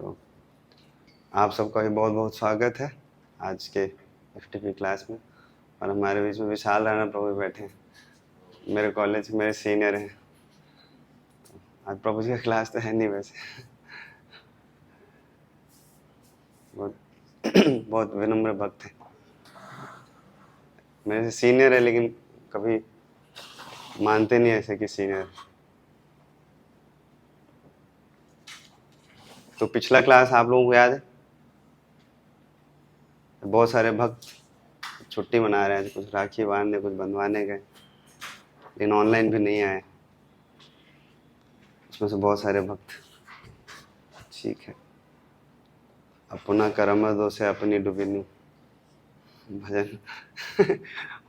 तो आप सबका भी बहुत बहुत स्वागत है आज के एफटीपी क्लास में। और हमारे बीच में विशाल राणा प्रभु भी बैठे हैं, मेरे कॉलेज मेरे सीनियर हैं। तो आज प्रभु जी का क्लास तो है नहीं वैसे बहुत बहुत विनम्र भक्त हैं, मेरे से सीनियर है लेकिन कभी मानते नहीं ऐसे कि सीनियर। तो पिछला क्लास आप लोगों को याद है, बहुत सारे भक्त छुट्टी मना रहे हैं, कुछ राखी बांधने कुछ बंधवाने गए, लेकिन ऑनलाइन भी नहीं आए, उसमें से बहुत सारे भक्त। ठीक है, अपना कर्म दोषे अपनी डुबिनी भजन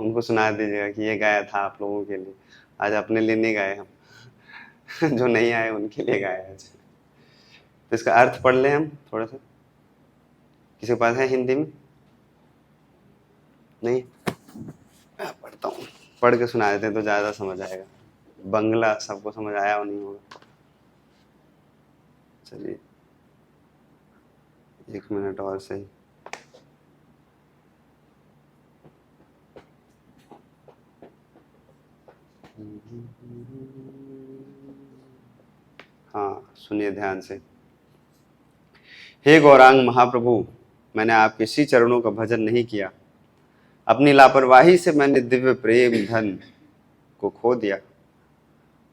उनको सुना दीजिएगा कि ये गाया था आप लोगों के लिए, आज अपने लिए नहीं गाए हम जो नहीं आए उनके लिए गाया आज। तो इसका अर्थ पढ़ लें हम थोड़ा सा, किसी के पास है हिंदी में? नहीं, मैं पढ़ता हूँ, पढ़ के सुना देते हैं तो ज़्यादा समझ आएगा। बंगला सबको समझ आया और नहीं होगा। चलिए 1 मिनट और सही। हाँ सुनिए ध्यान से। हे गौरांग महाप्रभु, मैंने आपके श्री चरणों का भजन नहीं किया, अपनी लापरवाही से मैंने दिव्य प्रेम धन को खो दिया।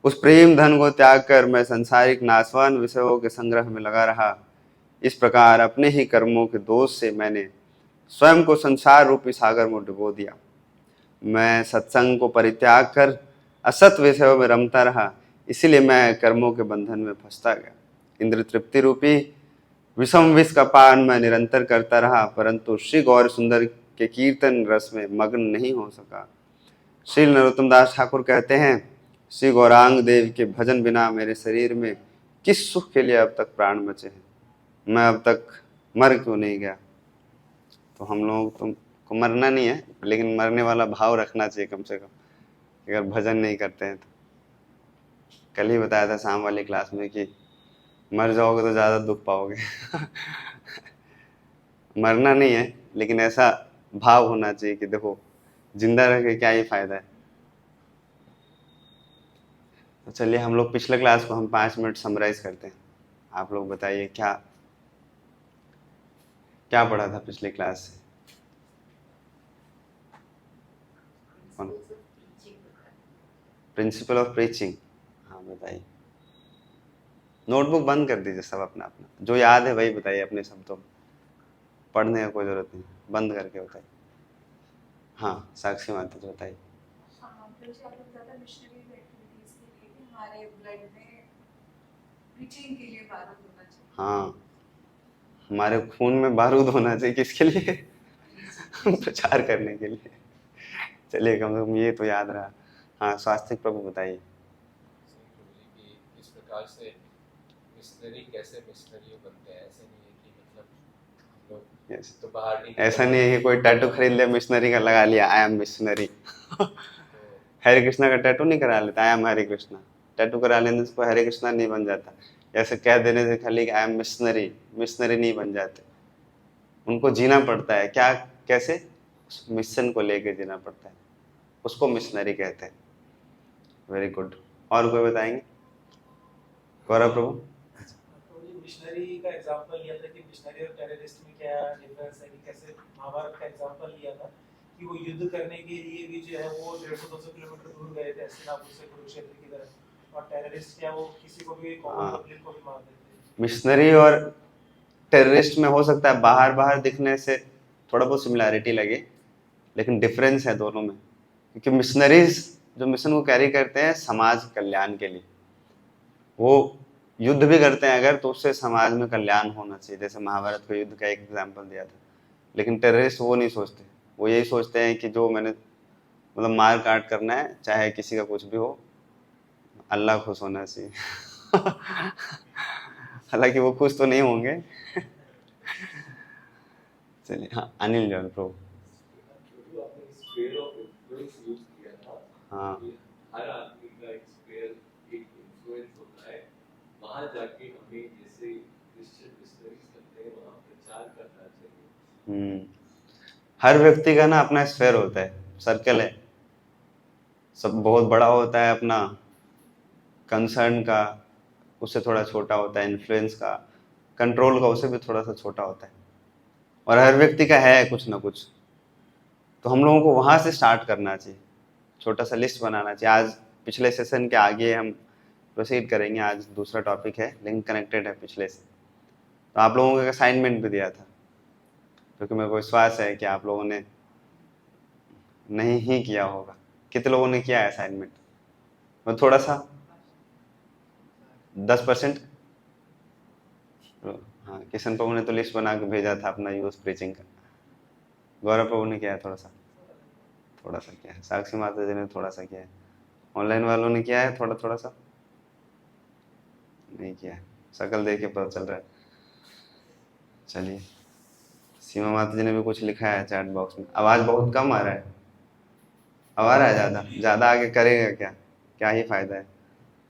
उस प्रेम धन को त्याग कर मैं संसारिक नाशवान विषयों के संग्रह में लगा रहा। इस प्रकार अपने ही कर्मों के दोष से मैंने स्वयं को संसार रूपी सागर में डुबो दिया। मैं सत्संग को परित्याग कर असत विषयों में रमता रहा, इसीलिए मैं कर्मों के बंधन में फंसता गया। इंद्र तृप्ति रूपी विषम विष का पान मैं निरंतर करता रहा, परंतु श्री गौर सुंदर के कीर्तन रस में मग्न नहीं हो सका। श्री नरोत्तम दास ठाकुर कहते हैं, श्री गौरांग देव के भजन बिना मेरे शरीर में किस सुख के लिए अब तक प्राण बचे हैं, मैं अब तक मर क्यों नहीं गया। तो हम लोग को मरना नहीं है, लेकिन मरने वाला भाव रखना चाहिए कम से कम, अगर भजन नहीं करते हैं तो। कल ही बताया था शाम वाली क्लास में कि मर जाओगे तो ज़्यादा दुख पाओगे मरना नहीं है, लेकिन ऐसा भाव होना चाहिए कि देखो जिंदा रह के क्या ही फायदा है। तो चलिए हम लोग पिछले क्लास को हम 5 मिनट समराइज करते हैं। आप लोग बताइए क्या क्या पढ़ा था पिछले क्लास से? Principle of preaching. हाँ बताइए। नोटबुक बंद कर दीजिए सब अपना अपना, जो याद है वही बताइए अपने शब्दों में, पढ़ने का कोई जरूरत नहीं, बंद करके बताइए। हाँ साक्षी माता जी बताइए। हाँ हमारे खून में बारूद होना चाहिए, किसके लिए प्रचार करने के लिए। चलिए कम से कम ये तो याद रहा। हाँ स्वास्थ्य प्रभु बताइए। इस प्रकार से मिशनरी कैसे मिशनरी बनते हैं, ऐसे नहीं है कि मतलब हम लोग yes. तो बाहर नहीं, ऐसा नहीं है कि कोई टैटू खरीद लिया मिशनरी का लगा लिया, आई एम मिशनरी हरे कृष्णा का टैटू नहीं करा लेता, I am Hare Krishna. Tattoo करा लेने से कोई हरे कृष्णा नहीं बन जाता, ऐसे कह देने से खाली आई एम मिशनरी, मिशनरी नहीं बन जाते। उनको जीना पड़ता है, क्या कैसे, मिशन को लेके जीना पड़ता है, उसको मिशनरी कहते हैं। Very good. और कोई बताएंगे? गौरव प्रभु। मिशनरी का एग्जांपल लिया था कि मिशनरी और टेररिस्ट में क्या डिफरेंस है, कि कैसे महाभारत का एग्जांपल लिया था कि वो युद्ध करने के लिए भी जो है वो 150-200 किलोमीटर दूर गए थे हस्तिनापुर से कुरुक्षेत्र की तरफ, और टेररिस्ट क्या वो किसी को भी कॉमन पब्लिक को भी मार देते हैं। मिशनरी और टेररिस्ट में हो सकता है बाहर बाहर दिखने से थोड़ा बहुत सिमिलैरिटी लगे, लेकिन डिफरेंस है दोनों में। क्योंकि मिशनरीज जो मिशन को कैरी करते हैं समाज कल्याण के लिए, वो युद्ध भी करते हैं अगर, तो उससे समाज में कल्याण होना चाहिए, जैसे महाभारत को युद्ध का एक एग्जाम्पल दिया था। लेकिन टेररिस्ट वो नहीं सोचते, वो यही सोचते हैं कि जो मैंने मतलब मार काट करना है, चाहे किसी का कुछ भी हो, अल्लाह खुश होना चाहिए हालांकि वो खुश तो नहीं होंगे चलिए हाँ अनिल जॉन प्रो। हाँ हर आदमी का एक स्पेयर, एक इन्फ्लुएंस होता है, वहां जाके हमें जैसे क्रिश्चियन मिशनरी हर व्यक्ति का ना अपना स्फेयर होता है, सर्कल है, सब बहुत बड़ा होता है अपना कंसर्न का, उससे थोड़ा छोटा होता है इन्फ्लुएंस का, कंट्रोल का उससे भी थोड़ा सा छोटा होता है, और हर व्यक्ति का है कुछ ना कुछ। तो हम लोगों को वहाँ से स्टार्ट करना चाहिए, छोटा सा लिस्ट बनाना चाहिए। आज पिछले सेशन के आगे हम प्रोसीड करेंगे, आज दूसरा टॉपिक है लिंक कनेक्टेड है पिछले से। तो आप लोगों को एक असाइनमेंट भी दिया था, क्योंकि मेरे को विश्वास है कि आप लोगों ने नहीं ही किया होगा। कितने लोगों ने किया है असाइनमेंट? मैं थोड़ा सा 10%। हाँ, किशन प्रभु ने तो लिस्ट बना के भेजा था अपना यूज प्रीचिंग का। गौरव प्रभु ने किया है थोड़ा सा किया है। साक्षी माता जी ने थोड़ा सा किया है। ऑनलाइन वालों ने किया है थोड़ा सा? नहीं किया है, शकल देख के पता चल रहा है। चलिए, सीमा माता जी ने भी कुछ लिखा है चैट बॉक्स में। आवाज़ बहुत कम आ रहा है, अब आ रहा है ज़्यादा आगे करेगा क्या ही फायदा है,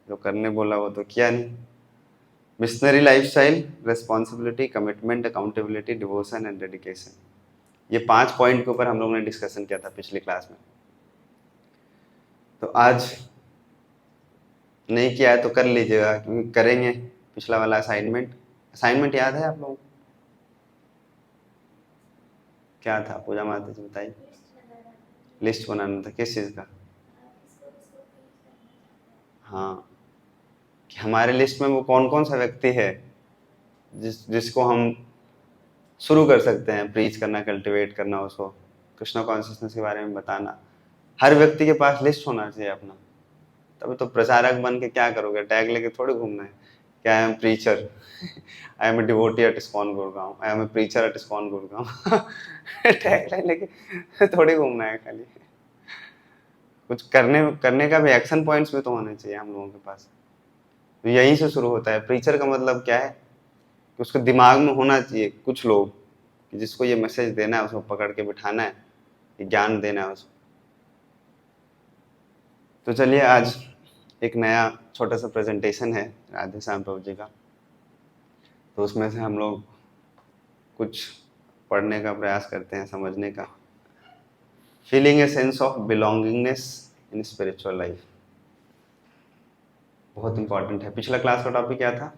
जो करने बोला वो तो किया नहीं। Missionary lifestyle, responsibility, commitment, accountability, devotion and dedication, ये 5 पॉइंट के ऊपर हम लोगों ने डिस्कशन किया था पिछली क्लास में। तो आज नहीं किया है तो कर लीजिएगा, क्योंकि करेंगे पिछला वाला असाइनमेंट याद है आप लोगों को? क्या था पूजा माता जी बताइए? लिस्ट बनाना था, किस चीज़ का? हाँ, कि हमारे लिस्ट में वो कौन कौन सा व्यक्ति है जिसको हम शुरू कर सकते हैं प्रीच करना, कल्टिवेट करना, उसको कृष्णा कॉन्शियसनेस के बारे में बताना। हर व्यक्ति के पास लिस्ट होना चाहिए अपना, तभी तो प्रचारक बन के क्या करोगे? टैग लेके थोड़ी घूमना है कि I am preacher, I am a devotee at ISKCON Gurgaon, I am a preacher at ISKCON Gurgaon. Tag लेके थोड़ी घूमना है, खाली कुछ करने का भी एक्शन पॉइंट्स भी तो होने चाहिए हम लोगों के पास। तो यहीं से शुरू होता है। प्रीचर का मतलब क्या है कि उसके दिमाग में होना चाहिए कुछ लोग कि जिसको ये मैसेज देना है, उसको पकड़ के बिठाना है, ये ज्ञान देना है उसको। तो चलिए, आज एक नया छोटा सा प्रेजेंटेशन है राधे श्याम प्रभु जी का, तो उसमें से हम लोग कुछ पढ़ने का प्रयास करते हैं, समझने का। Feeling a sense of belongingness in spiritual life, बहुत इंपॉर्टेंट है। पिछला क्लास का टॉपिक क्या था?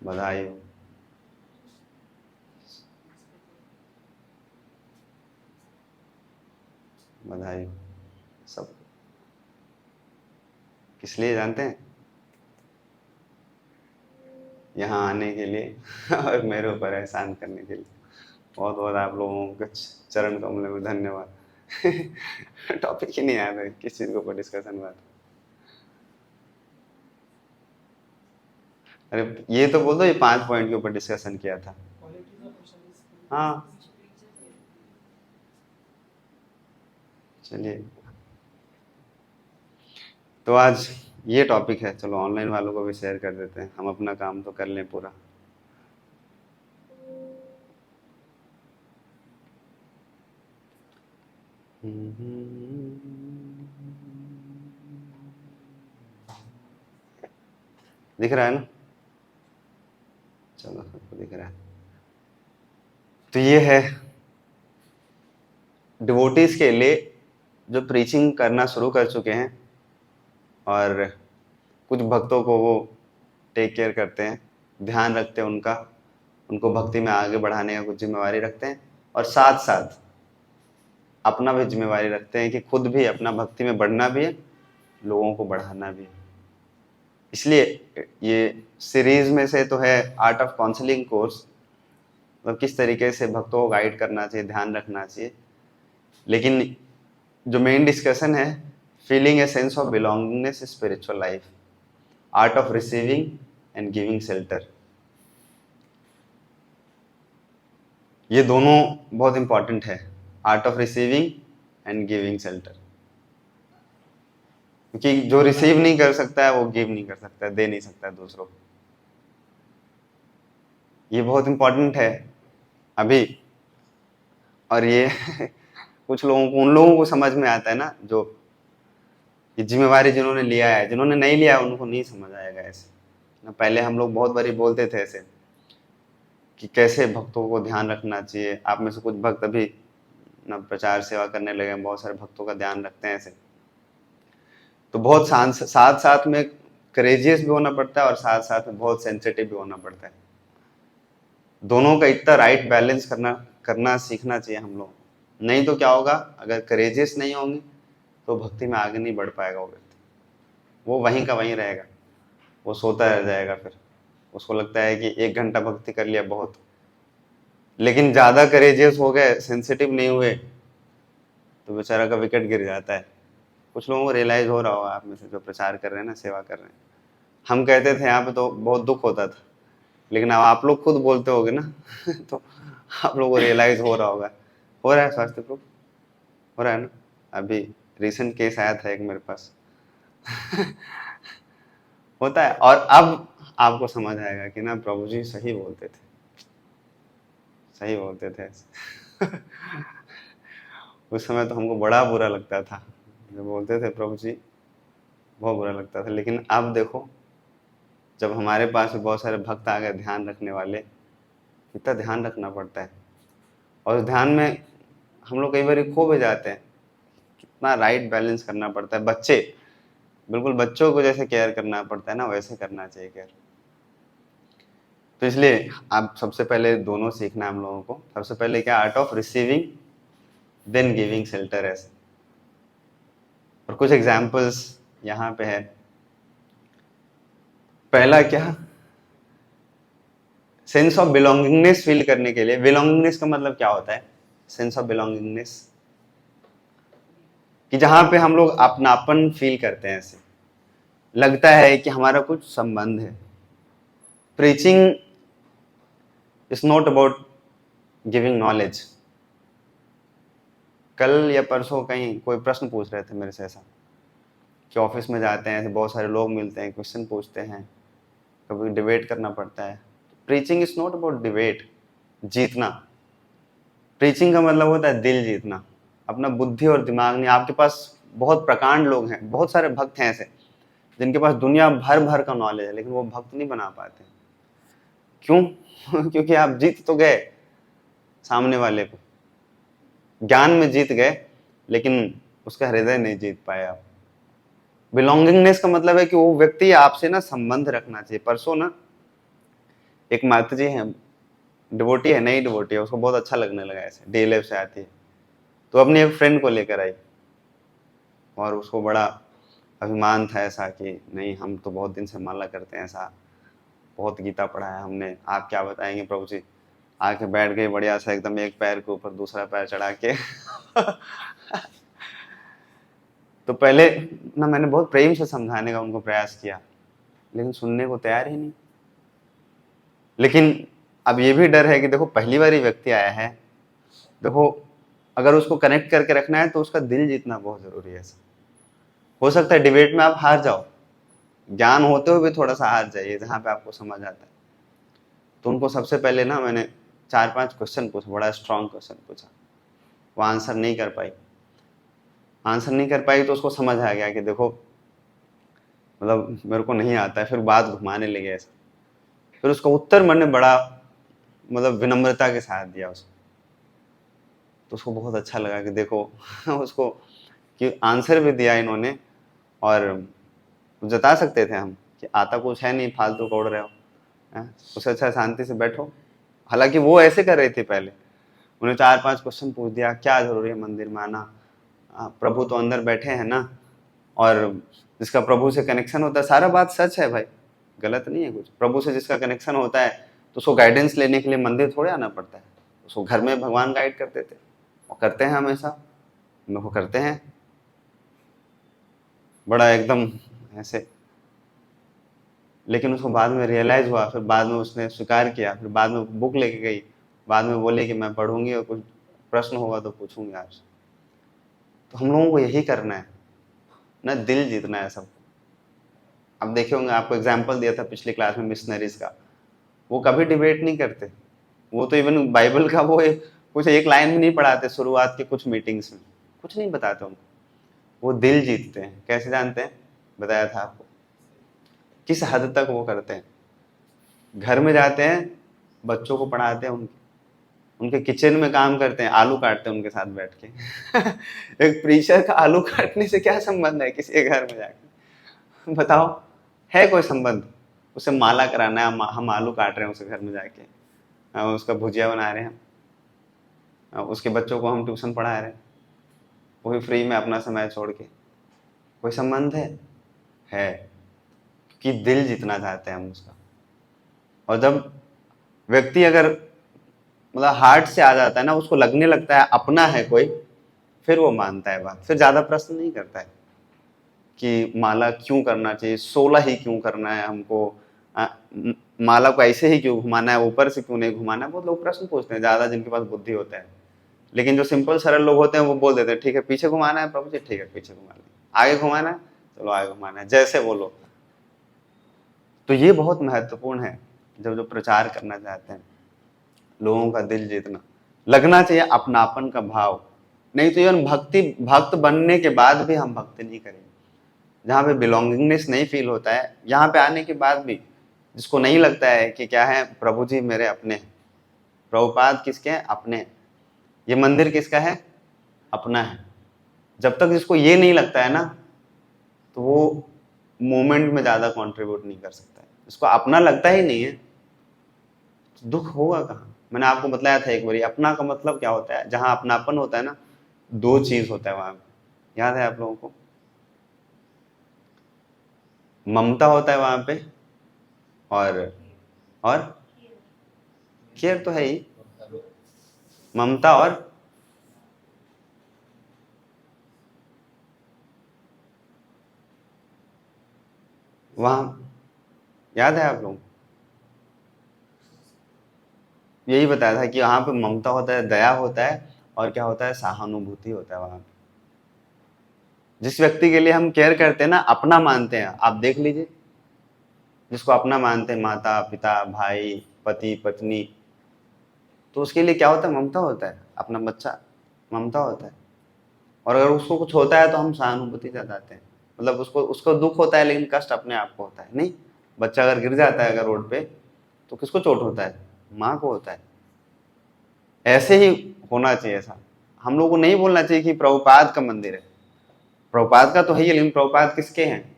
बधाई हो। बधाई हो सब। किस लिए जानते हैं? यहाँ आने के लिए और मेरे ऊपर एहसान करने के लिए। बहुत बहुत आप लोगों के चरण कमल में धन्यवाद। टॉपिक ही नहीं याद है किस चीज़ के ऊपर डिस्कशन हुआ था। अरे ये तो बोल दो, ये 5 पॉइंट के ऊपर डिस्कशन किया था। हाँ चलिए, तो आज ये टॉपिक है। चलो ऑनलाइन वालों को भी शेयर कर देते हैं, हम अपना काम तो कर लें पूरा। दिख रहा है ना? चलो, सबको दिख रहा है। तो ये है डिवोटीज के लिए जो प्रीचिंग करना शुरू कर चुके हैं, और कुछ भक्तों को वो टेक केयर करते हैं, ध्यान रखते हैं उनको भक्ति में आगे बढ़ाने का कुछ जिम्मेवारी रखते हैं, और साथ साथ अपना भी जिम्मेवारी रखते हैं कि खुद भी अपना भक्ति में बढ़ना भी है, लोगों को बढ़ाना भी है। इसलिए ये सीरीज में से तो है आर्ट ऑफ काउंसलिंग कोर्स, मतलब किस तरीके से भक्तों को गाइड करना चाहिए, ध्यान रखना चाहिए। लेकिन जो मेन डिस्कशन है, feeling a sense of belongingness spiritual life, art of receiving end giving shelter, ये दोनों बहुत इंपॉर्टेंट है। Art of receiving end giving shelter, क्योंकि जो रिसीव नहीं कर सकता है वो गिव नहीं कर सकता है, दे नहीं सकता है दूसरों को। ये बहुत इंपॉर्टेंट है अभी। और ये कुछ लोगों को, उन लोगों को समझ में आता है ना, जो ये जिम्मेवारी जिन्होंने लिया है, जिन्होंने नहीं लिया उनको नहीं समझ आएगा ऐसे। ना पहले हम लोग बहुत बारी बोलते थे ऐसे कि कैसे भक्तों को ध्यान रखना चाहिए। आप में से कुछ भक्त अभी ना प्रचार सेवा करने लगे हैं, बहुत सारे भक्तों का ध्यान रखते हैं ऐसे। तो बहुत साथ साथ में करेजियस भी होना पड़ता है और साथ साथ में बहुत सेंसिटिव भी होना पड़ता है। दोनों का इतना राइट बैलेंस करना सीखना चाहिए हम लोग। नहीं तो क्या होगा, अगर करेजियस नहीं होंगे तो भक्ति में आगे नहीं बढ़ पाएगा वो व्यक्ति, वो वहीं का वहीं रहेगा, वो सोता रह जाएगा। फिर उसको लगता है कि 1 घंटा भक्ति कर लिया बहुत, लेकिन ज़्यादा करेजियस हो गए, सेंसिटिव नहीं हुए, तो बेचारा का विकेट गिर जाता है। कुछ लोगों को रियलाइज हो रहा होगा आप में से जो प्रचार कर रहे हैं ना, सेवा कर रहे हैं। हम कहते थे यहाँ पे तो बहुत दुख होता था, लेकिन अब आप लोग खुद बोलते होगे ना तो आप लोगों को रियलाइज हो रहा होगा। हो रहा है स्वास्थ्य प्रभु, हो रहा है ना। अभी रिसेंट केस आया था एक मेरे पास होता है। और अब आपको समझ आएगा कि ना प्रभु जी सही बोलते थे, सही बोलते थे उस समय तो हमको बड़ा बुरा लगता था जब बोलते थे प्रभु जी, बहुत बुरा लगता था। लेकिन अब देखो, जब हमारे पास भी बहुत सारे भक्त आ गए ध्यान रखने वाले, कितना ध्यान रखना पड़ता है। और उस ध्यान में हम लोग कई बार खो भी जाते हैं, कितना राइट बैलेंस करना पड़ता है। बच्चे, बिल्कुल बच्चों को जैसे केयर करना पड़ता है ना, वैसे करना चाहिए केयर। तो इसलिए आप सबसे पहले दोनों सीखना है हम लोगों को। सबसे पहले क्या, art of receiving then giving shelter ऐसे। और कुछ एग्जाम्पल्स यहाँ पे है। पहला क्या, सेंस ऑफ बिलोंगिंगनेस फील करने के लिए। बिलोंगिंगनेस का मतलब क्या होता है, सेंस ऑफ बिलोंगिंगनेस, कि जहां पे हम लोग अपनापन फील करते हैं, ऐसे लगता है कि हमारा कुछ संबंध है। Preaching is not about giving knowledge. कल या परसों कहीं कोई प्रश्न पूछ रहे थे मेरे से ऐसा, कि ऑफिस में जाते हैं ऐसे बहुत सारे लोग मिलते हैं, क्वेश्चन पूछते हैं, कभी डिबेट करना पड़ता है। Preaching is not about debate, जीतना। प्रीचिंग का मतलब होता है दिल जीतना, अपना बुद्धि और दिमाग नहीं। आपके पास बहुत प्रकांड लोग हैं, बहुत सारे भक्त हैं ऐसे जिनके पास दुनिया भर का नॉलेज है, लेकिन वो भक्त नहीं बना पाते। क्यों? क्योंकि आप जीत तो गए सामने वाले को, ज्ञान में जीत गए, लेकिन उसका हृदय नहीं जीत पाए आप। बिलोंगिंगनेस का मतलब है कि वो व्यक्ति आपसे ना संबंध रखना चाहिए। परसों ना एक माता जी हैं, डिवोटी है, नई डिवोटी है, उसको बहुत अच्छा लगने लगा ऐसे, डीएलएफ से आती है, तो अपनी एक फ्रेंड को लेकर आई और उसको बड़ा अभिमान था ऐसा कि नहीं, हम तो बहुत दिन से माला करते हैं, ऐसा बहुत गीता पढ़ा है हमने, आप क्या बताएंगे प्रभु जी। आके बैठ गई बढ़िया सा एकदम, एक पैर के ऊपर दूसरा पैर चढ़ा के तो पहले ना मैंने बहुत प्रेम से समझाने का उनको प्रयास किया, लेकिन सुनने को तैयार ही नहीं। लेकिन अब ये भी डर है कि देखो पहली बार ही व्यक्ति आया है, देखो अगर उसको कनेक्ट करके रखना है तो उसका दिल जीतना बहुत जरूरी है। हो सकता है डिबेट में आप हार जाओ, ज्ञान होते हुए भी थोड़ा सा हार जाइए जहाँ पे आपको समझ आता है। तो उनको सबसे पहले ना मैंने 4-5 क्वेश्चन पूछा, बड़ा स्ट्रॉन्ग क्वेश्चन पूछा, वो आंसर नहीं कर पाई तो उसको समझ आ गया कि देखो मतलब मेरे को नहीं आता है। फिर बात घुमाने लगे ऐसा, फिर उसका उत्तर मैंने बड़ा मतलब विनम्रता के साथ दिया उसको, तो उसको बहुत अच्छा लगा कि देखो उसको कि आंसर भी दिया इन्होंने। और जता सकते थे हम कि आता कुछ है नहीं, फालतू का उड़ रहे हो, उससे अच्छा शांति से बैठो। हालांकि वो ऐसे कर रही थी, पहले उन्हें 4-5 क्वेश्चन पूछ दिया, क्या जरूरी है मंदिर में आना, प्रभु तो अंदर बैठे हैं ना, और जिसका प्रभु से कनेक्शन होता है, सारा बात सच है भाई, गलत नहीं है कुछ। प्रभु से जिसका कनेक्शन होता है तो उसको गाइडेंस लेने के लिए मंदिर थोड़े आना पड़ता है, उसको घर में भगवान गाइड करते थे और करते हैं हमेशा, मेरे को करते हैं बड़ा एकदम ऐसे। लेकिन उसको बाद में रियलाइज हुआ, फिर बाद में उसने स्वीकार किया, फिर बाद में बुक लेके गई, बाद में बोले कि मैं पढ़ूंगी और कुछ प्रश्न होगा तो पूछूंगी आपसे। तो हम लोगों को यही करना है ना, दिल जीतना है सब। अब देखे होंगे, आपको एग्जाम्पल दिया था पिछली क्लास में मिशनरीज का, वो कभी डिबेट नहीं करते, वो तो इवन बाइबल का वो कुछ एक लाइन भी नहीं पढ़ाते, शुरुआत के कुछ मीटिंग्स में कुछ नहीं बताते उनको, वो दिल जीतते हैं। कैसे जानते हैं, बताया था आपको, किस हद तक वो करते हैं। घर में जाते हैं, बच्चों को पढ़ाते हैं, उनके किचन में काम करते हैं, आलू काटते हैं उनके साथ बैठ के। एक प्रीचर का आलू काटने से क्या संबंध है किसी के घर में जाके? बताओ, है कोई संबंध? उसे माला कराना है, हम आलू काट रहे हैं उसे घर में जाके, उसका भुजिया बना रहे हैं, उसके बच्चों को हम ट्यूशन पढ़ा रहे हैं, वो भी फ्री में अपना समय छोड़ के। कोई संबंध है कि दिल जीतना चाहते हैं हम उसका। और जब व्यक्ति अगर मतलब हार्ट से आ जाता है ना, उसको लगने लगता है अपना है कोई, फिर वो मानता है बात, फिर ज्यादा प्रश्न नहीं करता है कि माला क्यों करना चाहिए, 16 ही क्यों करना है हमको, माला को ऐसे ही क्यों घुमाना है, ऊपर से क्यों नहीं घुमाना है। बहुत लोग प्रश्न पूछते हैं, ज्यादा जिनके पास बुद्धि होता है। लेकिन जो सिंपल सरल लोग होते हैं वो बोल देते हैं, ठीक है पीछे घुमाना है प्रभु जी, ठीक है पीछे घुमा लें, आगे घुमाना है चलो आगे घुमाना है, जैसे बोलो। तो ये बहुत महत्वपूर्ण है जब जो प्रचार करना चाहते हैं, लोगों का दिल जीतना, लगना चाहिए अपनापन का भाव। नहीं तो इवन भक्त बनने के बाद भी हम भक्ति नहीं करेंगे। जहाँ पे बिलोंगिंगनेस नहीं फील होता है, यहाँ पे आने के बाद भी जिसको नहीं लगता है कि क्या है, प्रभु जी मेरे अपने हैं, प्रभुपाद किसके हैं, अपने हैं, ये मंदिर किसका है, अपना है, जब तक जिसको ये नहीं लगता है ना, तो वो मूवमेंट में ज्यादा कंट्रीब्यूट नहीं कर सकता है। जिसको अपना लगता ही नहीं है तो दुख होगा कहाँ। मैंने आपको बताया था एक बारी, अपना का मतलब क्या होता है, जहां अपनापन होता है ना, 2 चीज होता है वहां, याद है आप लोगों को? ममता होता है वहां पे, और केयर तो है ही, ममता और वहां, याद है आप लोग? यही बताया था कि वहां पे ममता होता है, दया होता है, और क्या होता है, सहानुभूति होता है वहां पे। जिस व्यक्ति के लिए हम केयर करते हैं ना, अपना मानते हैं, आप देख लीजिए, जिसको अपना मानते हैं, माता पिता भाई पति पत्नी, तो उसके लिए क्या होता है, ममता होता है, अपना बच्चा, ममता होता है। और अगर उसको कुछ होता है तो हम सहानुभूति जताते हैं, मतलब उसको दुख होता है लेकिन कष्ट अपने आप को होता है। नहीं, बच्चा अगर गिर जाता है अगर रोड पे, तो किसको चोट होता है, माँ को होता है। ऐसे ही होना चाहिए ऐसा। हम लोग को नहीं बोलना चाहिए कि प्रभुपाद का मंदिर है, प्रभुपाद का तो है ही, लेकिन प्रभुपाद किसके हैं,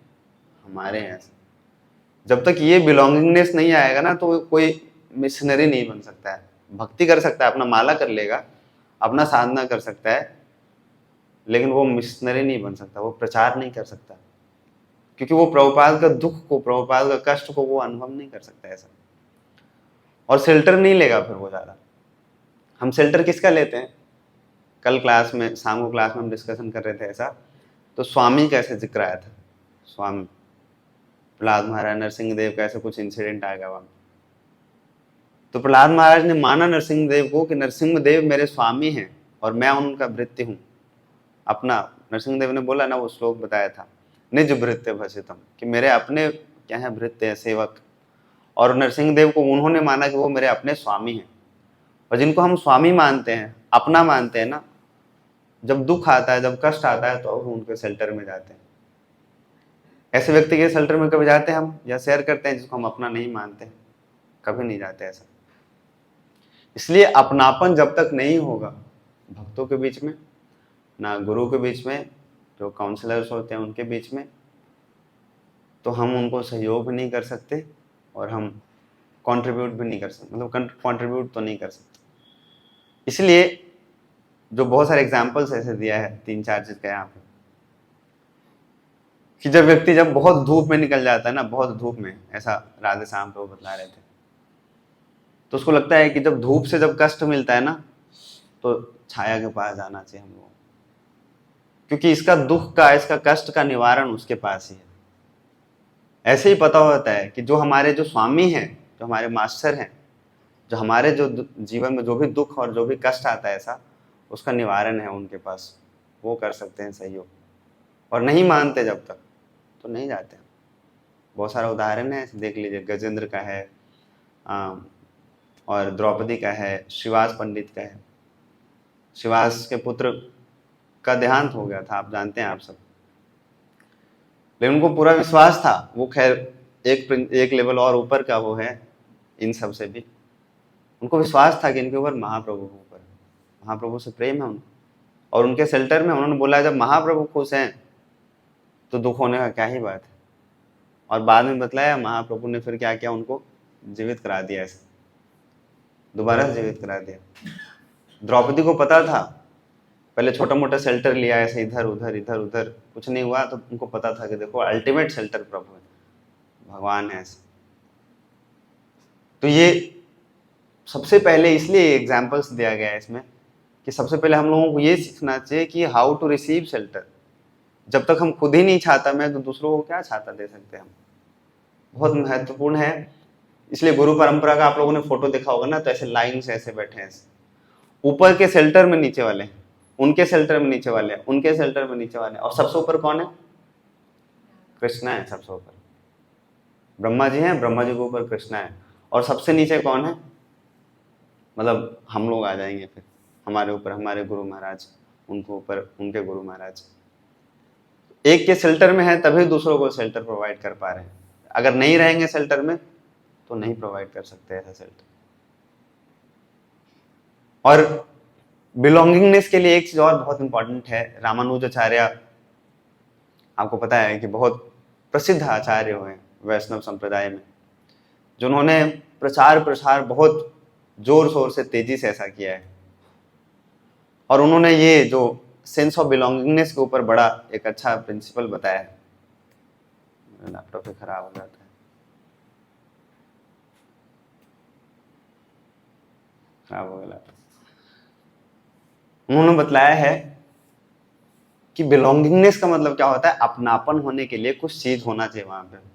हमारे हैं। जब तक ये बिलोंगिंगनेस नहीं आएगा ना, तो कोई मिशनरी नहीं बन सकता है। भक्ति कर सकता है, अपना माला कर लेगा, अपना साधना कर सकता है, लेकिन वो मिशनरी नहीं बन सकता, वो प्रचार नहीं कर सकता, क्योंकि वो प्रभुपाद का दुख को, प्रभुपाद का कष्ट को वो अनुभव नहीं कर सकता ऐसा। और शेल्टर नहीं लेगा फिर वो ज्यादा। हम शेल्टर किसका लेते हैं? कल क्लास में, शाम को क्लास में हम डिस्कशन कर रहे थे ऐसा, तो स्वामी कैसे जिक्र आया था, स्वामी प्रहलाद महाराज, नरसिंह देव का ऐसा कुछ इंसिडेंट आएगा वहां। तो प्रहलाद महाराज ने माना नरसिंह देव को कि नरसिंह देव मेरे स्वामी हैं और मैं उनका भृत्य हूं अपना। नरसिंह देव ने बोला ना, वो श्लोक बताया था, निज भृत्य भसितम, कि मेरे अपने क्या है, भृत्य है, सेवक। और नरसिंह देव को उन्होंने माना कि वो मेरे अपने स्वामी हैं। और जिनको हम स्वामी मानते हैं, अपना मानते हैं ना, जब दुख आता है, जब कष्ट आता है, तो उनके शेल्टर में जाते हैं। ऐसे व्यक्ति के शेल्टर में कभी जाते हैं हम, या शेयर करते हैं जिसको हम अपना नहीं मानते? कभी नहीं जाते ऐसा। इसलिए अपनापन जब तक नहीं होगा भक्तों के बीच में, ना गुरु के बीच में, जो काउंसलर्स होते हैं उनके बीच में, तो हम उनको सहयोग भी नहीं कर सकते और हम कंट्रीब्यूट भी नहीं कर सकते, मतलब कंट्रीब्यूट तो नहीं कर सकते। इसलिए जो बहुत सारे एग्जाम्पल्स ऐसे दिया है, 3-4 चीज का यहाँ पे, कि जब बहुत धूप में निकल जाता है ना, बहुत धूप में, ऐसा राधे श्याम पे वो बतला रहे थे, तो उसको लगता है कि जब धूप से जब कष्ट मिलता है ना, तो छाया के पास जाना चाहिए हम लोग, क्योंकि इसका दुख का, इसका कष्ट का निवारण उसके पास ही है। ऐसे ही पता होता है कि जो हमारे जो स्वामी हैं, जो हमारे मास्टर हैं, जो हमारे जो जीवन में जो भी दुख और जो भी कष्ट आता है ऐसा, उसका निवारण है उनके पास, वो कर सकते हैं सहयोग। और नहीं मानते जब तक, तो नहीं जाते। बहुत सारा उदाहरण है, देख लीजिए, गजेंद्र का है, और द्रौपदी का है, शिवास पंडित का है। शिवास के पुत्र का देहांत हो गया था, आप जानते हैं आप सब, लेकिन उनको पूरा विश्वास था, वो खैर एक लेवल और ऊपर का वो है, इन सब से भी। उनको विश्वास था कि इनके ऊपर महाप्रभु के ऊपर महाप्रभु से प्रेम है उनको, और उनके शेल्टर में उन्होंने बोला जब महाप्रभु खुश हैं तो दुख होने का क्या ही बात है। और बाद में बतलाया महाप्रभु ने फिर क्या किया, उनको जीवित करा दिया, ऐसे दोबारा जीवित करा दिया। द्रौपदी को पता था, पहले छोटा मोटा शेल्टर लिया ऐसे इधर उधर कुछ नहीं हुआ, तो उनको पता था कि देखो अल्टीमेट शेल्टर प्रभु है, भगवान है ऐसे। तो ये सबसे पहले इसलिए एग्जाम्पल्स दिया गया है इसमें कि सबसे पहले हम लोगों को ये सीखना चाहिए कि हाउ टू रिसीव शेल्टर। जब तक हम खुद ही नहीं छाता में तो दूसरों को क्या छाता दे सकते हैं हम। बहुत महत्वपूर्ण है। इसलिए गुरु परंपरा का आप लोगों ने फोटो देखा होगा ना, तो ऐसे लाइन से ऐसे बैठे हैं, ऊपर के शेल्टर में नीचे वाले, उनके शेल्टर में नीचे वाले, उनके शेल्टर में नीचे वाले, और सबसे ऊपर कौन है? कृष्णा है सबसे ऊपर। ब्रह्मा जी हैं, ब्रह्मा जी के ऊपर कृष्णा है, और सबसे नीचे कौन है? मतलब हम लोग आ जाएंगे फिर हमारे ऊपर, हमारे गुरु महाराज, उनके ऊपर उनके गुरु महाराज। एक के शेल्टर में है तभी दूसरों को शेल्टर प्रोवाइड कर पा रहे हैं। अगर नहीं रहेंगे शेल्टर में तो नहीं प्रोवाइड कर सकते ऐसा शेल्टर। और बिलोंगिंगनेस के लिए एक चीज और बहुत इंपॉर्टेंट है। रामानुजाचार्य आपको पता है कि बहुत प्रसिद्ध आचार्य हुए वैष्णव संप्रदाय में, जिन्होंने प्रचार प्रसार बहुत जोर शोर से तेजी से ऐसा किया है, और उन्होंने ये जो सेंस ऑफ बिलोंगिंगनेस के ऊपर बड़ा एक अच्छा प्रिंसिपल बताया है। लैपटॉप खराब हो जाता है, खराब हो गया लैपटॉप। उन्होंने बतलाया है कि बिलोंगिंगनेस का मतलब क्या होता है, अपनापन होने के लिए कुछ चीज होना चाहिए वहां पे।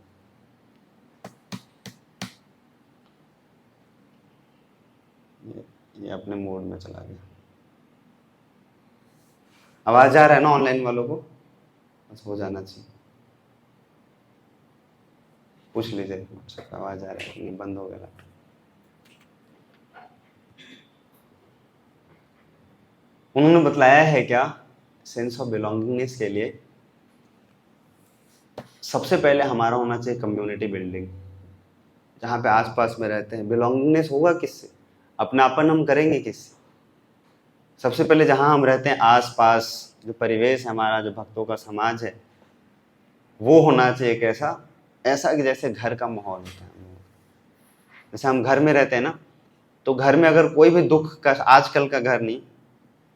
ये अपने मोड में चला गया। आवाज आ रहा है ना ऑनलाइन वालों को? बस हो जाना चाहिए। पूछ लीजिए आवाज आ रहा है, बंद हो गया। उन्होंने बतलाया है क्या, सेंस ऑफ बिलोंगिंगनेस के लिए सबसे पहले हमारा होना चाहिए कम्युनिटी बिल्डिंग, जहाँ पे आसपास में रहते हैं। बिलोंगिंगनेस होगा किससे? अपनापन हम करेंगे किससे? सबसे पहले जहाँ हम रहते हैं आसपास जो परिवेश है हमारा, जो भक्तों का समाज है, वो होना चाहिए कैसा? ऐसा कि जैसे घर का माहौल होता है। जैसे हम घर में रहते हैं ना, तो घर में अगर कोई भी दुख का, आजकल का घर नहीं,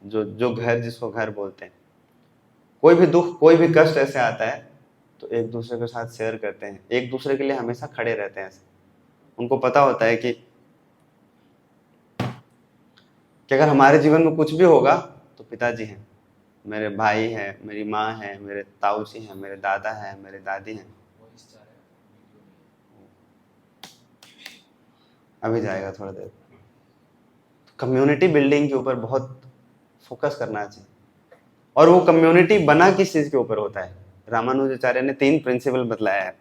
जो घर जिसको घर बोलते हैं, कोई भी दुख कोई भी कष्ट ऐसे आता है तो एक दूसरे के साथ शेयर करते हैं, एक दूसरे के लिए हमेशा खड़े रहते हैं। उनको पता होता है कि अगर हमारे जीवन में कुछ भी होगा तो पिताजी हैं, मेरे भाई हैं, मेरी माँ है, मेरे ताऊ जी हैं, मेरे दादा हैं, मेरे दादी हैं। अभी जाएगा थोड़ा देर। कम्युनिटी बिल्डिंग के ऊपर बहुत फोकस करना चाहिए। और वो कम्युनिटी बना किस चीज के ऊपर होता है? रामानुजाचार्य ने 3 प्रिंसिपल बतलाया है।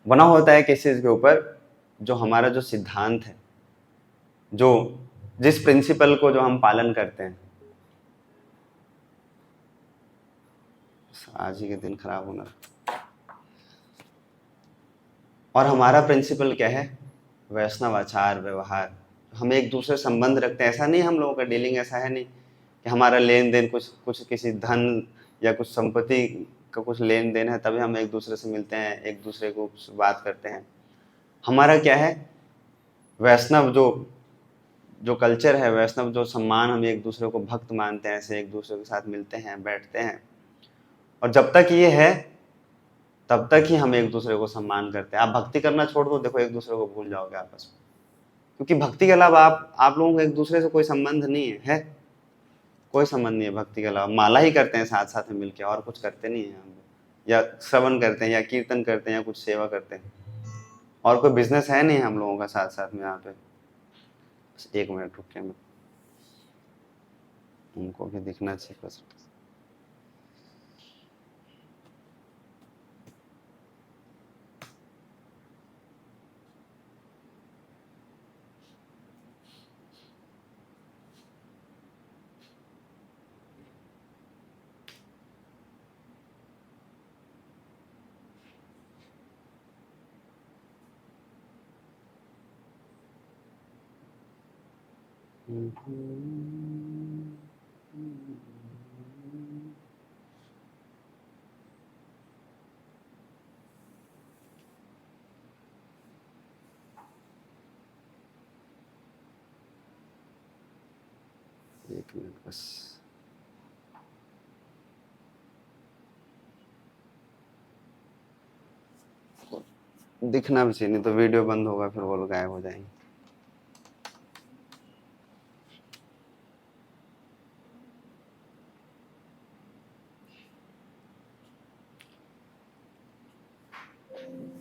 बना होता है किस चीज के ऊपर? जो हमारा जो सिद्धांत है, जो जिस प्रिंसिपल को जो हम पालन करते हैं। आज ही के दिन खराब होना। और हमारा प्रिंसिपल क्या है? वैष्णव आचार व्यवहार। हम एक दूसरे से संबंध रखते हैं। ऐसा नहीं, हम लोगों का डीलिंग ऐसा है नहीं कि हमारा लेन देन कुछ किसी धन या कुछ संपत्ति का कुछ लेन देन है तभी हम एक दूसरे से मिलते हैं, एक दूसरे को बात करते हैं। हमारा क्या है? वैष्णव जो कल्चर है, वैष्णव जो सम्मान, हम एक दूसरे को भक्त मानते हैं, ऐसे एक दूसरे के साथ मिलते हैं, बैठते हैं। और जब तक ये है तब तक ही हम एक दूसरे को सम्मान करते हैं। आप भक्ति करना छोड़ दो, देखो एक दूसरे को भूल जाओगे आपस में, क्योंकि भक्ति के अलावा आप लोगों को एक दूसरे से कोई संबंध नहीं है, कोई संबंध नहीं है भक्ति के अलावा। माला ही करते हैं साथ साथ में मिलके, और कुछ करते नहीं है हम, या श्रवण करते हैं, या कीर्तन करते हैं, या कुछ सेवा करते हैं, और कोई बिजनेस है नहीं हम लोगों का साथ साथ में यहाँ पे। 1 मिनट रुके, मैं उनको भी दिखना चाहिए बस। एक मिनट बस। दिखना भी चाहिए, नहीं तो वीडियो बंद होगा, फिर वो लोग गायब हो जाएंगे।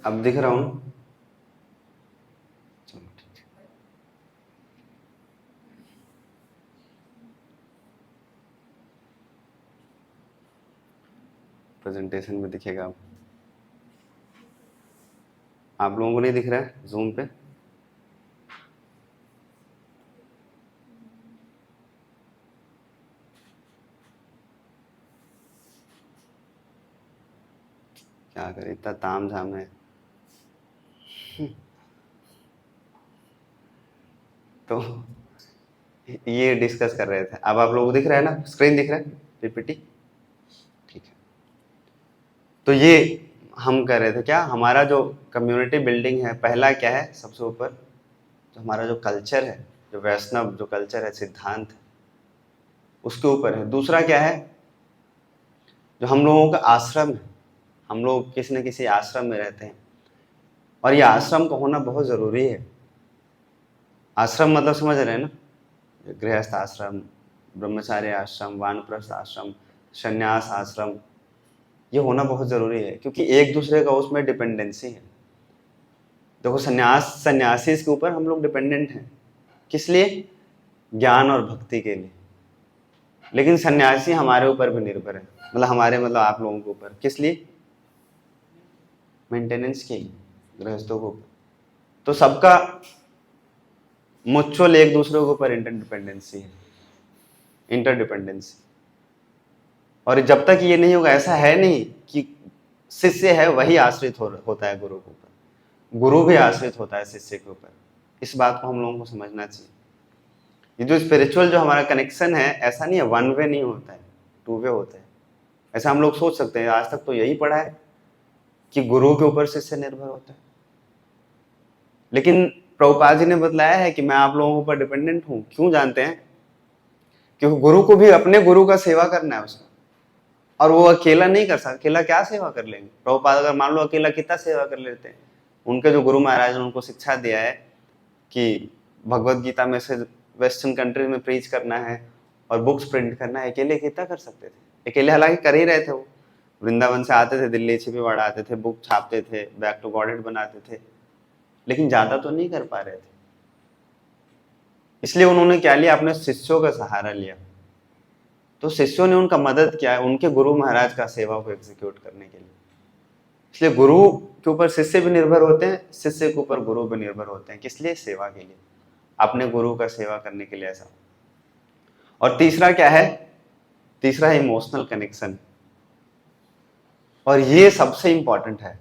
अब दिख रहा हूँ? चलो ठीक है। प्रेजेंटेशन में दिखेगा अब। आप लोगों को नहीं दिख रहा है जूम पे? क्या करें, इतना ताम झाम है। तो ये डिस्कस कर रहे थे। अब आप लोगों को दिख रहा है ना, स्क्रीन दिख रहा है, पीपीटी? ठीक है। तो ये हम कह रहे थे क्या, हमारा जो कम्युनिटी बिल्डिंग है, पहला क्या है सबसे ऊपर, तो हमारा जो कल्चर है, जो वैष्णव जो कल्चर है, सिद्धांत है, उसके ऊपर है। दूसरा क्या है, जो हम लोगों का आश्रम है, हम लोग किसी न किसी आश्रम में रहते हैं, और ये आश्रम का होना बहुत ज़रूरी है। आश्रम मतलब समझ रहे हैं ना, गृहस्थ आश्रम, ब्रह्मचार्य आश्रम, वानप्रस्थ आश्रम, संन्यास आश्रम, ये होना बहुत ज़रूरी है, क्योंकि एक दूसरे का उसमें डिपेंडेंसी है। देखो, सन्यासी के ऊपर हम लोग डिपेंडेंट हैं, किस लिए? ज्ञान और भक्ति के लिए। लेकिन सन्यासी हमारे ऊपर भी निर्भर है, मतलब आप लोगों के ऊपर, किस लिए? मेंटेनेंस के लिए, गृहस्थों को। तो सबका म्यूचुअल एक दूसरे के ऊपर इंटरडिपेंडेंसी है, इंटरडिपेंडेंसी। और जब तक ये नहीं होगा, ऐसा है नहीं कि शिष्य है वही आश्रित होता है गुरु के ऊपर, गुरु भी आश्रित होता है शिष्य के ऊपर। इस बात को हम लोगों को समझना चाहिए। ये जो स्पिरिचुअल जो हमारा कनेक्शन है, ऐसा नहीं है, वन वे नहीं होता है, टू वे होता है। ऐसा हम लोग सोच सकते हैं, आज तक तो यही पढ़ा है कि गुरु के ऊपर शिष्य निर्भर होता है, लेकिन प्रभुपाद जी ने बतलाया है कि मैं आप लोगों के ऊपर डिपेंडेंट हूं। क्यों जानते हैं? क्योंकि गुरु को भी अपने गुरु का सेवा करना है उसका, और वो अकेला नहीं कर सकता। अकेला क्या सेवा कर लेंगे? प्रभुपाद अगर मान लो अकेला कितना सेवा कर लेते हैं। उनके जो गुरु महाराज ने उनको शिक्षा दिया है कि भगवत गीता में से वेस्टर्न कंट्री में प्रीच करना है और बुक्स प्रिंट करना है, अकेले कितना कर सकते थे? अकेले हालांकि कर ही रहे थे। वो वृंदावन से आते थे, दिल्ली छिपीवाड़ा आते थे, बुक छापते थे, बैक टू गॉडेड बनाते थे, लेकिन ज्यादा तो नहीं कर पा रहे थे। इसलिए उन्होंने क्या लिया? अपने शिष्यों का सहारा लिया। तो शिष्यों ने उनका मदद किया है उनके गुरु महाराज का सेवा को एग्जीक्यूट करने के लिए। इसलिए गुरु के ऊपर शिष्य भी निर्भर होते हैं, शिष्य के ऊपर गुरु भी निर्भर होते हैं। किस लिए? सेवा के लिए, अपने गुरु का सेवा करने के लिए। ऐसा। और तीसरा क्या है? तीसरा है इमोशनल कनेक्शन, और ये सबसे इंपॉर्टेंट है।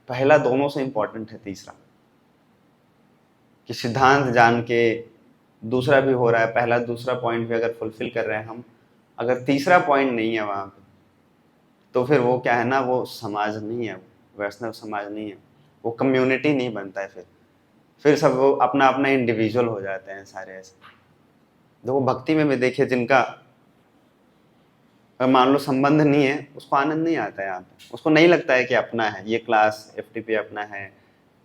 पहला दोनों से इंपॉर्टेंट है, तीसरा कि सिद्धांत जान के दूसरा भी हो रहा है, पहला दूसरा पॉइंट भी अगर फुलफिल कर रहे हैं हम, अगर तीसरा पॉइंट नहीं है वहां पे, तो फिर वो क्या है ना, वो समाज नहीं है, वैष्णव समाज नहीं है, वो कम्युनिटी नहीं बनता है। फिर सब वो अपना अपना इंडिविजुअल हो जाते हैं सारे। ऐसे देखो, भक्ति में भी देखिए, जिनका अगर मान लो संबंध नहीं है, उसको आनंद नहीं आता है यहाँ पे, उसको नहीं लगता है कि अपना है, ये क्लास एफटीपी अपना है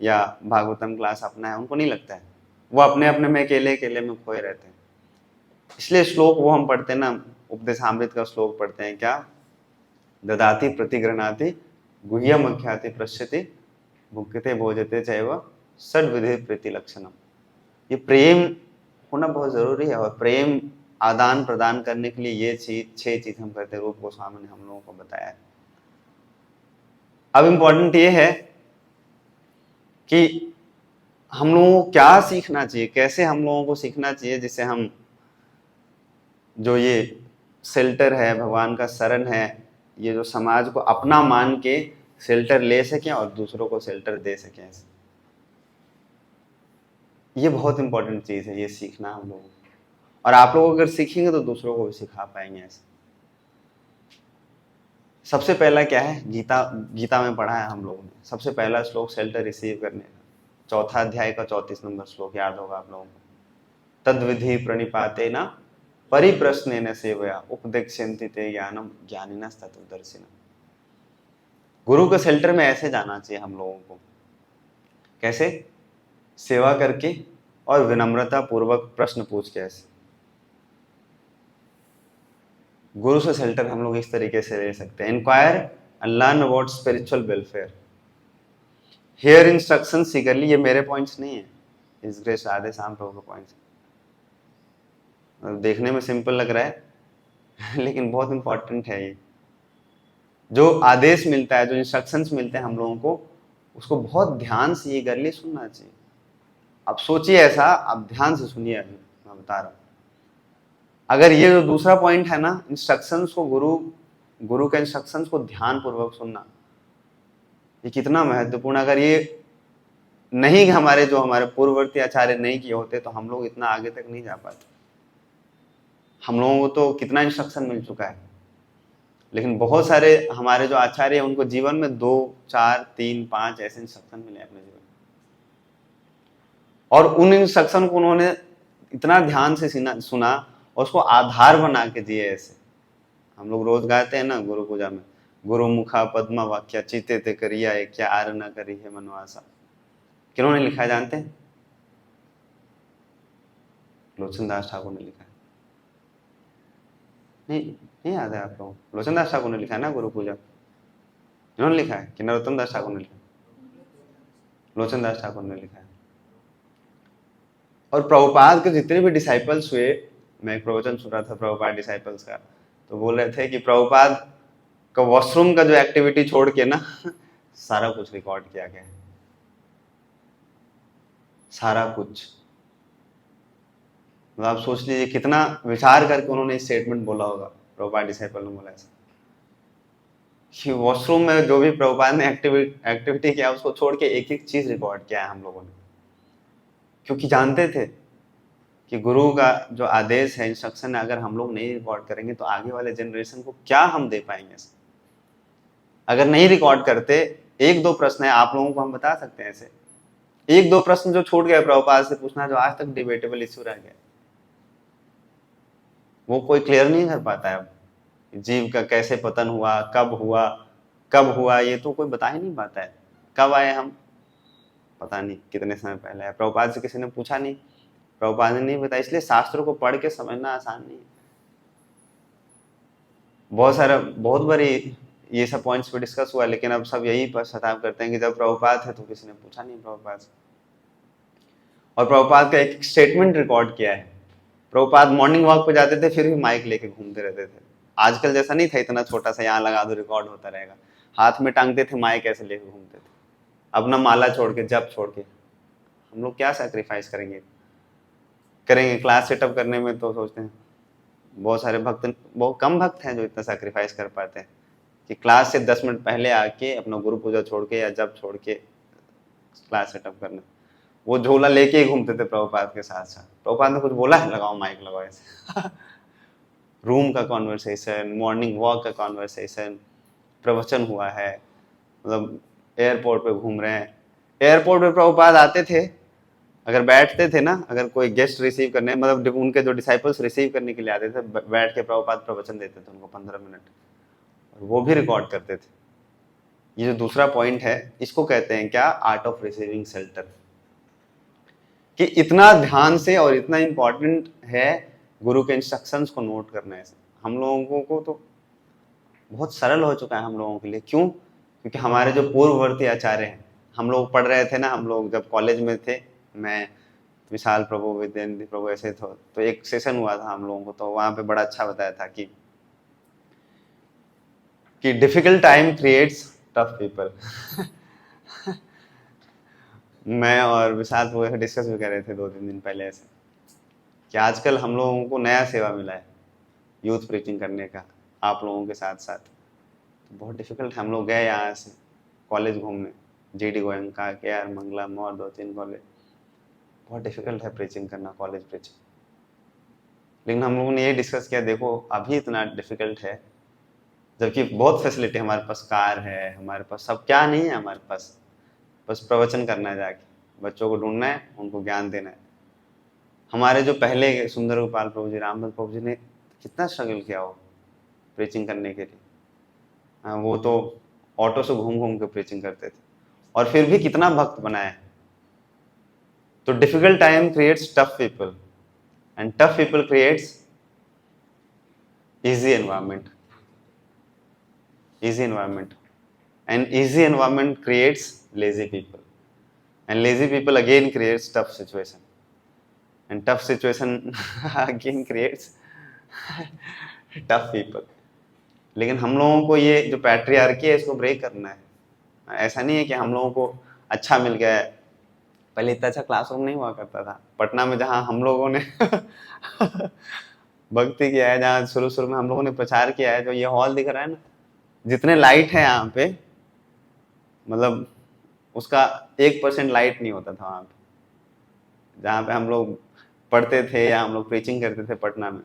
या भागवतम क्लास अपना है, उनको नहीं लगता है। वो अपने अपने में अकेले अकेले में खोए रहते हैं। इसलिए श्लोक वो हम पढ़ते हैं ना, उपदेशामृत का श्लोक पढ़ते हैं, क्या? ददाति प्रतिगृह्णाति गुह्यम अख्याति पश्यति भुक्यते भोजते चैव षड्विधि प्रीति लक्षणम। ये प्रेम होना बहुत जरूरी है, और प्रेम आदान प्रदान करने के लिए ये 6 चीज हम करते हैं। रूप गोस्वामी ने हम लोगों को बताया है। अब इम्पोर्टेंट ये है कि हम लोगों को क्या सीखना चाहिए, कैसे हम लोगों को सीखना चाहिए, जिससे हम जो ये शेल्टर है, भगवान का शरण है, ये जो समाज को अपना मान के शेल्टर ले सकें और दूसरों को शेल्टर दे सकें। ये बहुत इंपॉर्टेंट चीज है, ये सीखना हम लोगों को। और आप लोग अगर सीखेंगे तो दूसरों को भी सिखा पाएंगे ऐसे। सबसे पहला क्या है, गीता में पढ़ा है हम लोगों ने, सबसे पहला श्लोक शेल्टर रिसीव करने का, चौथा अध्याय का 34 नंबर श्लोक याद होगा आप लोगों को। तद्विधि प्रणिपाते न परिप्रश्नेन सेवया उपदेक्ष्यन्ति ते ज्ञानम ज्ञानिनस्तत्त्वदर्शिनः। गुरु के शेल्टर में ऐसे जाना चाहिए हम लोगों को। कैसे? सेवा करके और विनम्रता पूर्वक प्रश्न पूछ के। ऐसे गुरु से शेल्टर हम लोग इस तरीके से ले सकते हैं। Enquire and learn about spiritual welfare, hear instruction sincerely. ये मेरे पॉइंट्स नहीं है, इस ग्रेस राधे श्याम प्रभु के पॉइंट्स। देखने में सिंपल लग रहा है लेकिन बहुत इंपॉर्टेंट है ये। जो आदेश मिलता है, जो इंस्ट्रक्शंस मिलते हैं हम लोगों को, उसको बहुत ध्यान से ये गर्ली सुनना चाहिए। आप सोचिए ऐसा, आप ध्यान से सुनिए, अभी मैं बता रहा हूँ। अगर ये जो दूसरा पॉइंट है ना, इंस्ट्रक्शंस को, गुरु के इंस्ट्रक्शंस को ध्यान पूर्वक सुनना, ये कितना महत्वपूर्ण। अगर ये नहीं, हमारे पूर्ववर्ती आचार्य नहीं किए होते तो हम लोग इतना आगे तक नहीं जा पाते। हम लोगों को तो कितना इंस्ट्रक्शन मिल चुका है, लेकिन बहुत सारे हमारे जो आचार्य हैं उनको जीवन में 2, 4, 3, 5 ऐसे इंस्ट्रक्शन मिले अपने जीवन में, और उन इंस्ट्रक्शन को उन्होंने इतना ध्यान से सुना और उसको आधार बना के दिए। ऐसे हम लोग रोज गाते हैं ना गुरु पूजा में, गुरु मुखा पद्मा वाक्या चिते ते करिया क्या आर न करी है मनवासा। किन्होंने लिखा है जानते हैं? लोचन दास ठाकुर ने लिखा है। नहीं याद है आप लोगों को? लोचन दास ठाकुर ने लिखा है ना गुरु पूजा। इन्होंने लिखा है कि नरोत्तम दास ठाकुर ने लिखा है? लोचन दास ठाकुर ने लिखा है। और प्रभुपाद के जितने भी डिसाइपल्स हुए, मैं एक प्रवचन सुन रहा था प्रभुपाद डिसाइपल्स का, तो बोल रहे थे कि प्रभुपाद का वॉशरूम का जो एक्टिविटी छोड़ के ना सारा कुछ रिकॉर्ड किया गया है, सारा कुछ। मतलब आप सोच लीजिए कितना विचार करके उन्होंने स्टेटमेंट बोला होगा। प्रभुपाद डिसाइपल ने बोला ऐसा कि वॉशरूम में जो भी प्रभुपाद ने एक्टिविटी किया उसको छोड़ के एक एक चीज रिकॉर्ड किया है हम लोगों ने, क्योंकि जानते थे कि गुरु का जो आदेश है, इंस्ट्रक्शन है, अगर हम लोग नहीं रिकॉर्ड करेंगे तो आगे वाले जनरेशन को क्या हम दे पाएंगे। अगर नहीं रिकॉर्ड करते, 1-2 प्रश्न है आप लोगों को हम बता सकते हैं ऐसे, 1-2 प्रश्न जो छूट गए प्रभुपाद से पूछना, जो आज तक डिबेटेबल इश्यू रह गया, वो कोई क्लियर नहीं कर पाता है। अब जीव का कैसे पतन हुआ, कब हुआ, ये तो कोई बता ही नहीं पाता है। कब आए हम, पता नहीं, कितने समय पहले आए, प्रभुपाद से किसी ने पूछा नहीं, प्रभुपाद ने नहीं बताया। इसलिए शास्त्रों को पढ़ के समझना आसान नहीं है। बहुत बारी ये सब पॉइंट्स पे डिस्कस हुआ, लेकिन अब सब यही पश्चाताप करते हैं कि जब प्रभुपाद है तो किसी ने पूछा नहीं प्रभुपाद से। और प्रभुपाद का एक स्टेटमेंट रिकॉर्ड किया है। प्रभुपाद मॉर्निंग वॉक पे जाते थे, फिर भी माइक लेके घूमते रहते थे। आजकल जैसा नहीं था इतना छोटा सा यहाँ लगा दो रिकॉर्ड होता रहेगा, हाथ में टांगते थे, माइक ऐसे लेके घूमते थे। अपना माला छोड़ के, जप छोड़ के, हम लोग क्या सैक्रिफाइस करेंगे क्लास सेटअप करने में। तो सोचते हैं बहुत सारे भक्त, बहुत कम भक्त हैं जो इतना सैक्रिफाइस कर पाते हैं कि क्लास से 10 मिनट पहले आके अपना गुरु पूजा छोड़ के या जब छोड़ के क्लास सेटअप करना। वो झोला लेके ही घूमते थे प्रभुपाद के साथ साथ। प्रभुपाद ने कुछ बोला है, लगाओ माइक लगाओ ऐसे रूम का कॉन्वर्सेशन, मॉर्निंग वॉक का कॉन्वर्सेशन, प्रवचन हुआ है, मतलब एयरपोर्ट पे घूम रहे हैं। एयरपोर्ट पे प्रभुपाद आते थे, अगर बैठते थे ना, अगर कोई गेस्ट रिसीव करने, मतलब उनके जो डिसाइपल्स रिसीव करने के लिए आते थे, बैठ के प्रभुपाद प्रवचन देते थे उनको 15 मिनट, और वो भी रिकॉर्ड करते थे। ये जो दूसरा पॉइंट है, इसको कहते हैं क्या, आर्ट ऑफ रिसीविंग शेल्टर। कि इतना ध्यान से और इतना इंपॉर्टेंट है गुरु के इंस्ट्रक्शंस को नोट करना है। हम लोगों को तो बहुत सरल हो चुका है हम लोगों के लिए। क्यों? क्योंकि हमारे जो पूर्ववर्ती आचार्य हैं, हम लोग पढ़ रहे थे ना, हम लोग जब कॉलेज में थे, मैं, विशाल प्रभु, विद्यानंद प्रभु, ऐसे तो एक सेशन हुआ था हम लोगों को, तो वहां पे बड़ा अच्छा बताया था कि difficult time creates tough people मैं और विशाल प्रभु डिस्कस भी कर रहे थे 2-3 दिन पहले ऐसे, कि आजकल हम लोगों को नया सेवा मिला है यूथ प्रीचिंग करने का आप लोगों के साथ साथ। तो बहुत डिफिकल्ट है। हम लोग गए यहाँ से कॉलेज घूमने, GD गोयनका, KR मंगलम और 2-3 कॉलेज। बहुत डिफिकल्ट है प्रीचिंग करना, कॉलेज प्रीचिंग। लेकिन हम लोगों ने ये डिस्कस किया, देखो अभी इतना डिफिकल्ट है, जबकि बहुत फैसिलिटी हमारे पास, कार है हमारे पास, सब क्या नहीं है हमारे पास, बस प्रवचन करना है, जाके बच्चों को ढूंढना है, उनको ज्ञान देना है। हमारे जो पहले सुंदर गोपाल प्रभु जी, रामदास प्रभु जी ने कितना स्ट्रगल किया हो प्रीचिंग करने के लिए। वो तो ऑटो से घूम घूम के प्रीचिंग करते थे, और फिर भी कितना भक्त बनाया है। तो difficult time creates tough people, and tough people creates easy environment, and easy environment creates lazy people, and lazy people again creates tough situation, and tough situation again creates tough people. लेकिन हम लोगों को ये जो patriarchy है इसको break करना है। ऐसा नहीं है कि हम लोगों को अच्छा मिल गया है, पहले इतना अच्छा क्लासरूम नहीं हुआ करता था पटना में, जहाँ हम लोगों ने भक्ति किया है, जहाँ शुरू शुरू में हम लोगों ने प्रचार किया है। जो ये हॉल दिख रहा है ना, जितने लाइट है यहाँ पे, मतलब उसका 1% लाइट नहीं होता था वहाँ पे, जहाँ पे हम लोग पढ़ते थे या हम लोग प्रीचिंग करते थे पटना में।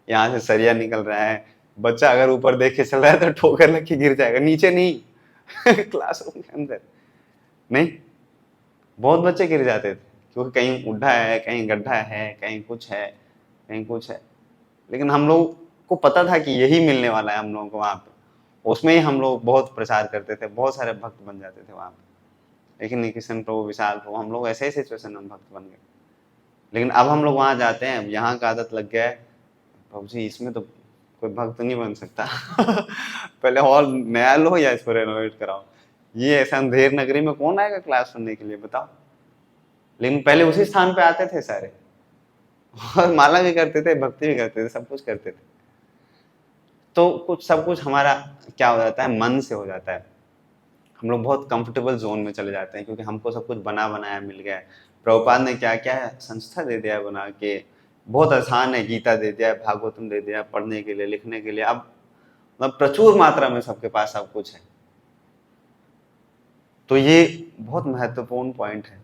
यहाँ से सरिया निकल रहा है, बच्चा अगर ऊपर देख के चल रहा है तो ठोकर लग के गिर जाएगा, नीचे नहीं क्लासरूम के अंदर नहीं, बहुत बच्चे गिर जाते थे, क्योंकि कहीं उड्ढा है, कहीं गड्ढा है, कहीं कुछ है, कहीं कुछ है। लेकिन हम लोग को पता था कि यही मिलने वाला है हम लोगों को वहाँ पे, उसमें ही हम लोग बहुत प्रचार करते थे, बहुत सारे भक्त बन जाते थे वहाँ पे। लेकिन कृष्ण प्रभु, विशाल प्रभु, हम लोग ऐसे ही सिचुएशन में भक्त बन गए। लेकिन अब हम लोग वहाँ जाते हैं, यहाँ का आदत लग गया है, प्रभु जी इसमें तो कोई भक्त नहीं बन सकता पहले हॉल नया लो या इसको रेनोवेट कराओ। ये ऐसा अंधेर नगरी में कौन आएगा क्लास सुनने के लिए, बताओ। लेकिन पहले उसी स्थान पे आते थे सारे, और माला भी करते थे, भक्ति भी करते थे, सब कुछ करते थे। तो कुछ सब कुछ हमारा क्या हो जाता है, मन से हो जाता है। हम लोग बहुत कंफर्टेबल जोन में चले जाते हैं, क्योंकि हमको सब कुछ बना बनाया मिल गया है। प्रभुपाद ने क्या क्या है, संस्था दे दिया है बना के, बहुत आसान है, गीता दे दिया है, भागवतम दे दिया है, पढ़ने के लिए, लिखने के लिए। अब मतलब प्रचुर मात्रा में सबके पास सब कुछ है। तो ये बहुत महत्वपूर्ण पॉइंट है।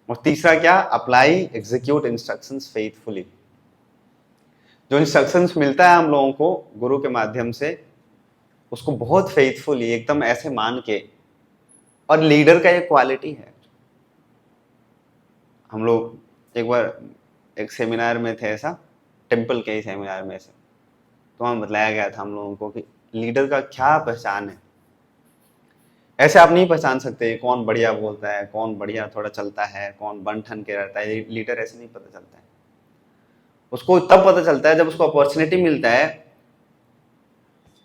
और तीसरा क्या, अप्लाई एग्जीक्यूट इंस्ट्रक्शंस फेथफुली। जो इंस्ट्रक्शंस मिलता है हम लोगों को गुरु के माध्यम से, उसको बहुत फेथफुली एकदम ऐसे मान के, और लीडर का एक क्वालिटी है। हम लोग एक बार एक सेमिनार में थे, ऐसा टेम्पल के ही सेमिनार में से, तो हमें बताया गया था हम लोगों को कि लीडर का क्या पहचान है। ऐसे आप नहीं पहचान सकते कौन बढ़िया बोलता है, कौन बढ़िया थोड़ा चलता है, कौन बन ठन के रहता है। लीडर ऐसे नहीं पता चलता है। उसको तब पता चलता है जब उसको अपॉर्चुनिटी मिलता है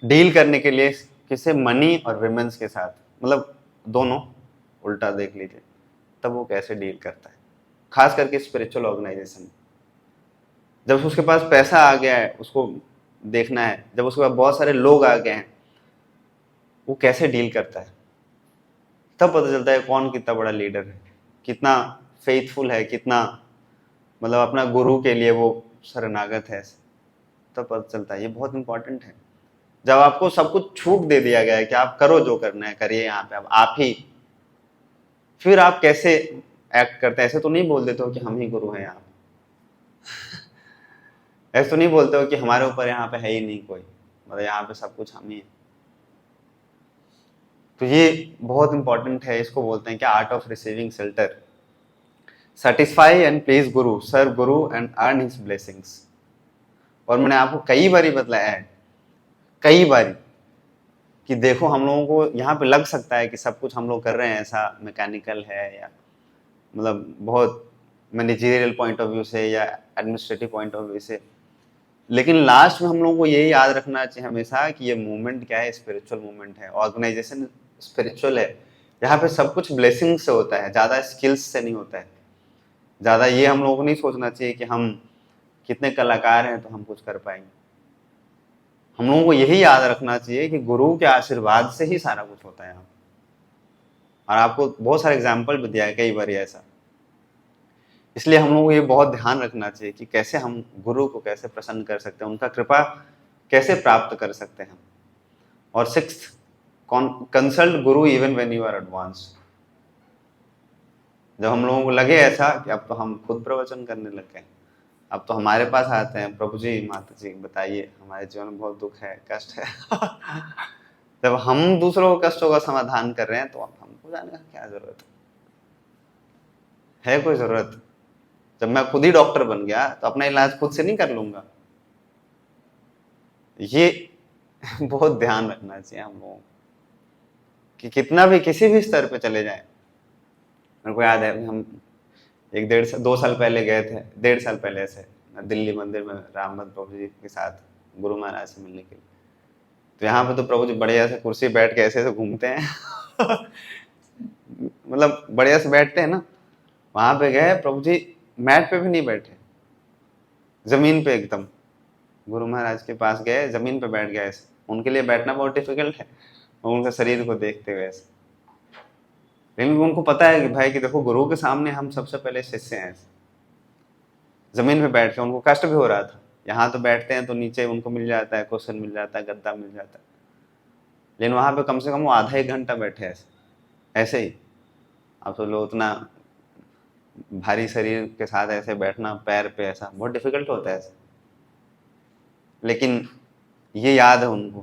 डील करने के लिए किसी मनी और विमेंस के साथ, मतलब दोनों उल्टा देख लीजिए, तब वो कैसे डील करता है। खास करके स्पिरिचुअल ऑर्गेनाइजेशन, जब उसके पास पैसा आ गया है उसको देखना है, जब उसके पास बहुत सारे लोग आ गए हैं वो कैसे डील करता है, तब पता चलता है कौन कितना बड़ा लीडर है, कितना फेथफुल है, कितना मतलब अपना गुरु के लिए वो शरणागत है, तब पता चलता है। ये बहुत इंपॉर्टेंट है। जब आपको सब कुछ छूट दे दिया गया है कि आप करो जो करना है करिए, यहाँ पे अब आप ही, फिर आप कैसे एक्ट करते हैं। ऐसे तो नहीं बोल देते हो कि हम ही गुरु हैं यहाँ ऐसे तो नहीं बोलते हो कि हमारे ऊपर यहाँ पे है ही नहीं कोई, मतलब यहाँ पे सब कुछ हम ही है। तो ये बहुत इंपॉर्टेंट है। इसको बोलते हैं क्या, art of receiving shelter. Satisfy and please Guru, serve Guru and earn his blessings. और मैंने आपको कई बारी बतलाया है, कई बारी, कि देखो हम लोगों को यहाँ पे लग सकता है कि सब कुछ हम लोग कर रहे हैं ऐसा मैकेनिकल है, या मतलब बहुत मैनेजरियल पॉइंट ऑफ व्यू से या एडमिनिस्ट्रेटिव पॉइंट ऑफ व्यू से, लेकिन लास्ट में हम लोगों को यही याद रखना चाहिए हमेशा कि ये मूवमेंट क्या है, स्पिरिचुअल मूवमेंट है, ऑर्गेनाइजेशन स्पिरिचुअल है। यहाँ पे सब कुछ ब्लेसिंग से होता है, ज़्यादा स्किल्स से नहीं होता है। ज़्यादा ये हम लोगों को नहीं सोचना चाहिए कि हम कितने कलाकार हैं तो हम कुछ कर पाएंगे। हम लोगों को यही याद रखना चाहिए कि गुरु के आशीर्वाद से ही सारा कुछ होता है यहाँ। और आपको बहुत सारे एग्जाम्पल भी दिया है कई बार ऐसा। इसलिए हम लोगों को ये बहुत ध्यान रखना चाहिए कि कैसे हम गुरु को कैसे प्रसन्न कर सकते हैं, उनका कृपा कैसे प्राप्त कर सकते हैं। और sixth, consult guru even when you are advanced. जब हम लोगों को लगे ऐसा कि अब तो हम खुद प्रवचन करने लग गए, अब तो हमारे पास आते हैं, प्रभु जी माता जी बताइए हमारे जीवन में बहुत दुख है, कष्ट है। जब हम दूसरों के कष्टों का समाधान कर रहे हैं तो अब हमको जाने का क्या जरूरत है कोई जरूरत? जब मैं खुद ही डॉक्टर बन गया तो अपना इलाज खुद से नहीं कर लूंगा? ये बहुत ध्यान रखना चाहिए हम लोगों को कि कितना भी किसी भी स्तर पे चले जाए। मेरे को याद है हम एक 2 साल पहले गए थे, 1.5 साल पहले से दिल्ली मंदिर में राममत प्रभु जी के साथ गुरु महाराज से मिलने के लिए। तो यहाँ पे तो प्रभु जी बढ़िया से कुर्सी बैठ के ऐसे घूमते हैं मतलब बढ़िया से बैठते हैं ना। वहां पे गए, प्रभु जी मैट पे भी नहीं बैठे, जमीन पे एकदम। गुरु महाराज के पास गए, जमीन पे बैठ गए ऐसे। उनके लिए बैठना बहुत डिफिकल्ट है उनके शरीर को देखते हुए ऐसे, लेकिन उनको पता है कि भाई कि देखो गुरु के सामने हम सबसे पहले शिष्य हैं। जमीन पे बैठ के उनको कष्ट भी हो रहा था। यहाँ तो बैठते हैं तो नीचे उनको मिल जाता है, क्वेश्चन मिल जाता है, गद्दा मिल जाता है, लेकिन वहां पे कम से कम वो आधा 1 घंटा बैठे ऐसे ही। अब तो लोग उतना भारी शरीर के साथ ऐसे बैठना पैर पे ऐसा बहुत डिफिकल्ट होता है ऐसे। लेकिन ये याद है उनको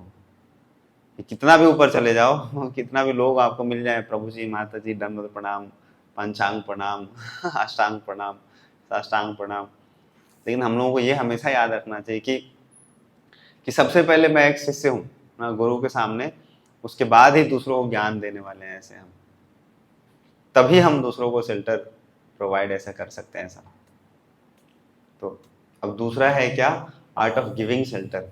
कि कितना भी ऊपर चले जाओ, कितना भी लोग आपको मिल जाए, प्रभु जी माता जी दंडवत प्रणाम, पंचांग प्रणाम, अष्टांग प्रणाम, साष्टांग प्रणाम, लेकिन हम लोगों को ये हमेशा याद रखना चाहिए कि सबसे पहले मैं एक शिष्य हूँ ना गुरु के सामने, उसके बाद ही दूसरों को ज्ञान देने वाले हैं ऐसे हम, तभी हम दूसरों को शेल्टर प्रोवाइड ऐसा कर सकते हैं ऐसा। तो अब दूसरा है क्या, आर्ट ऑफ गिविंग शेल्टर,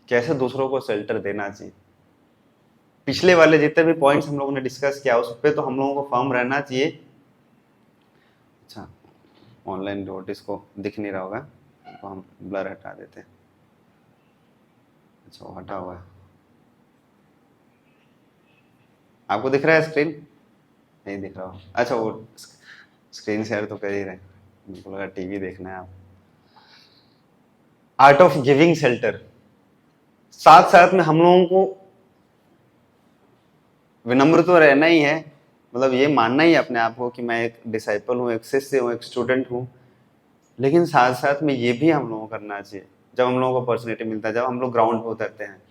कैसे दूसरों को शेल्टर देना चाहिए। पिछले वाले जितने भी पॉइंट्स हम लोगों ने डिस्कस किया उस पर तो हम लोगों को फर्म रहना चाहिए। अच्छा, ऑनलाइन नोटिस को दिख नहीं रहा होगा तो हम ब्लर हटा देते हैं। अच्छा वो हटा हुआ है, आपको दिख रहा है स्क्रीन? नहीं दिख रहा हो? अच्छा वो स्क्रीन शेयर तो कर ही रहे, मुझको लगा टीवी देखना है आप। आर्ट ऑफ गिविंग शेल्टर, साथ साथ में हम लोगों को विनम्र तो रहना ही है, मतलब ये मानना ही अपने आप को कि मैं एक डिसाइपल हूँ, एक शिष्य हूँ, एक स्टूडेंट हूँ, लेकिन साथ साथ में ये भी हम लोगों को करना चाहिए। जब हम लोगों को अपॉर्चुनिटी मिलता है, जब हम लोग ग्राउंड पे उतरते हैं,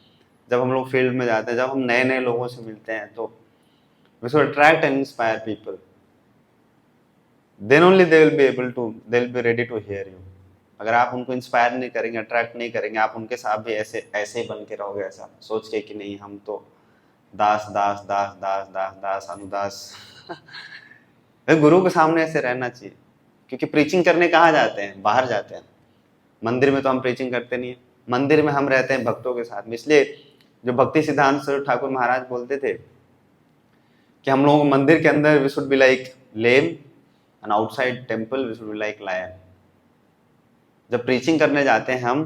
जब हम लोग फील्ड में जाते हैं, जब हम नए नए लोगों से मिलते हैं, तो we should attract and inspire people, then only they will be ready to hear you. अगर आप उनको इंस्पायर नहीं करेंगे, अट्रैक्ट नहीं करेंगे, आप उनके साथ भी ऐसे ऐसे ही बन के रहोगे, ऐसा सोच के कि नहीं हम तो दास दास दास दास दास दास अनुदास। गुरु के सामने ऐसे रहना चाहिए, क्योंकि प्रीचिंग करने कहाँ जाते हैं? बाहर जाते हैं। मंदिर में तो हम प्रीचिंग करते नहीं है, मंदिर में हम रहते हैं भक्तों के साथ में। इसलिए जो भक्ति सिद्धांत स्वरूप ठाकुर महाराज बोलते थे कि हम लोगों को मंदिर के अंदर we should be like lamb and outside temple we should be like lion. जब प्रीचिंग करने जाते हैं हम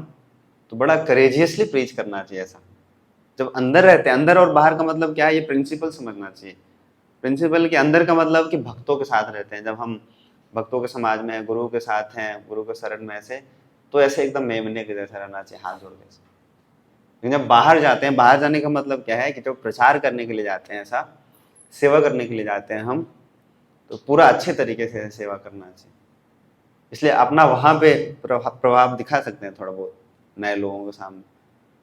तो बड़ा करेजियसली प्रीच करना चाहिए ऐसा। जब अंदर रहते हैं, अंदर और बाहर का मतलब क्या है, ये प्रिंसिपल समझना चाहिए। प्रिंसिपल के अंदर का मतलब कि भक्तों के साथ रहते हैं, जब हम भक्तों के समाज में गुरु के साथ हैं, गुरु के शरण में ऐसे, तो ऐसे एकदम मेमने के जैसा रहना चाहिए, हाथ जोड़ के। लेकिन जब बाहर जाते हैं, बाहर जाने का मतलब क्या है कि जब प्रचार करने के लिए जाते हैं, ऐसा सेवा करने के लिए जाते हैं हम, तो पूरा अच्छे तरीके से सेवा करना चाहिए। इसलिए अपना वहाँ पे प्रभाव दिखा सकते हैं थोड़ा बहुत नए लोगों के सामने।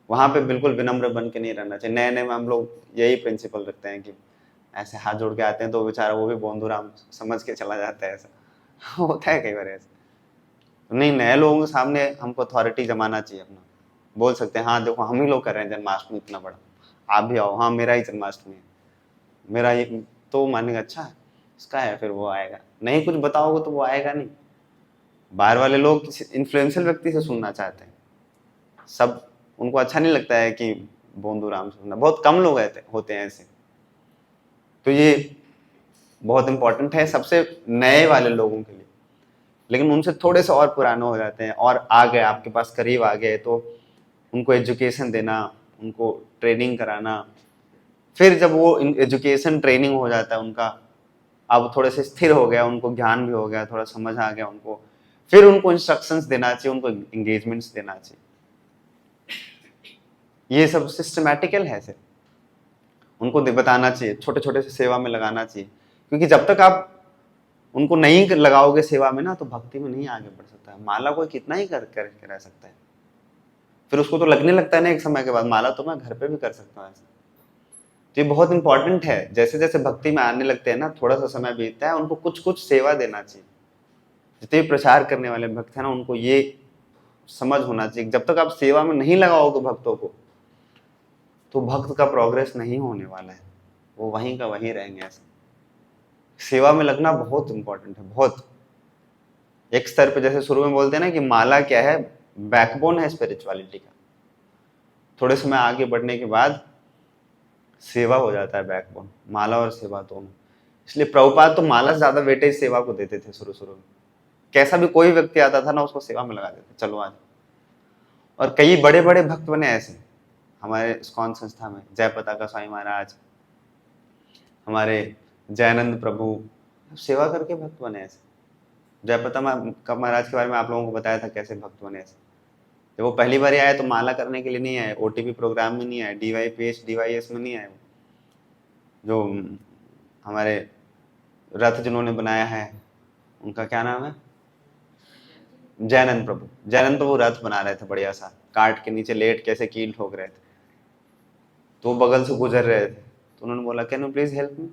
वहाँ पे बिल्कुल विनम्र बन के नहीं रहना चाहिए। नए नए में हम लोग यही प्रिंसिपल रखते हैं कि ऐसे हाथ जोड़ के आते हैं तो बेचारा वो भी बोंदूराम समझ के चला जाता है, ऐसा होता है कई बार ऐसा। नहीं, नए लोगों के सामने हमको अथॉरिटी जमाना चाहिए अपना, बोल सकते हैं हाँ देखो हम ही लोग कर रहे हैं जन्माष्टमी इतना बड़ा, आप भी आओ, हाँ मेरा ही जन्माष्टमी है, मेरा ये, तो मानेगा अच्छा इसका है, फिर वो आएगा। नहीं कुछ बताओगे तो वो आएगा नहीं। बाहर वाले लोग किसी इन्फ्लुएंशियल व्यक्ति से सुनना चाहते हैं, सब उनको अच्छा नहीं लगता है कि बोंदूराम से सुनना, बहुत कम लोग होते हैं ऐसे। तो ये बहुत इंपॉर्टेंट है सबसे नए वाले लोगों के लिए। लेकिन उनसे थोड़े से और पुराने हो जाते हैं और आ गए आपके पास, करीब आ गए, तो उनको एजुकेशन देना, उनको ट्रेनिंग कराना। फिर जब वो एजुकेशन ट्रेनिंग हो जाता है उनका, अब थोड़े से स्थिर हो गया, उनको ज्ञान भी हो गया, थोड़ा समझ आ गया उनको, फिर उनको इंस्ट्रक्शंस देना चाहिए, उनको एंगेजमेंट्स देना चाहिए। ये सब सिस्टमैटिकल है, सिर्फ उनको बताना चाहिए, छोटे छोटे से सेवा में लगाना चाहिए। क्योंकि जब तक आप उनको नहीं लगाओगे सेवा में ना, तो भक्ति में नहीं आगे बढ़ सकता है। माला कोई कितना ही कर रह सकता है, फिर उसको तो लगने लगता है ना एक समय के बाद, माला तो मैं घर पे भी कर सकता हूँ ऐसा। तो ये बहुत इंपॉर्टेंट है। जैसे जैसे भक्ति में आने लगते हैं ना, थोड़ा सा समय बीतता है, उनको कुछ कुछ सेवा देना चाहिए। जितने भी प्रचार करने वाले भक्त हैं ना, उनको ये समझ होना चाहिए, जब तक आप सेवा में नहीं लगाओगे भक्तों को, तो भक्त का प्रोग्रेस नहीं होने वाला है, वो वहीं का वहीं रहेंगे। ऐसा सेवा में लगना बहुत इंपॉर्टेंट है, बहुत। एक स्तर पे जैसे शुरू में बोलते हैं ना कि माला क्या है, बैकबोन है स्पिरिचुअलिटी का। थोड़े समय आगे बढ़ने के बाद सेवा हो जाता है बैकबोन, माला और सेवा दोनों। इसलिए प्रभुपाद तो माला से ज्यादा वेटेज सेवा को देते थे शुरू शुरू में। कैसा भी कोई व्यक्ति आता था ना, उसको सेवा में लगा देते, चलो आज। और कई बड़े बड़े भक्त बने ऐसे हमारे इस्कॉन संस्था में, जय पताका स्वामी महाराज, हमारे जयानंद प्रभु, सेवा करके भक्त बने ऐसे। जय पताका महाराज के बारे में आप लोगों को बताया था कैसे भक्त बने ऐसे। जब वो पहली बार आए तो माला करने के लिए नहीं आए, ओटीपी प्रोग्राम में नहीं आए, DYPH DYS में नहीं आए। जो हमारे रथ जिन्होंने बनाया है, उनका क्या नाम है, जयानंद प्रभु। जयानंद प्रभु रथ बना रहे थे बढ़िया सा, काट के नीचे लेट कैसे कील ठोक रहे थे, तो बगल से गुजर रहे थे, तो उन्होंने बोला can you please help me.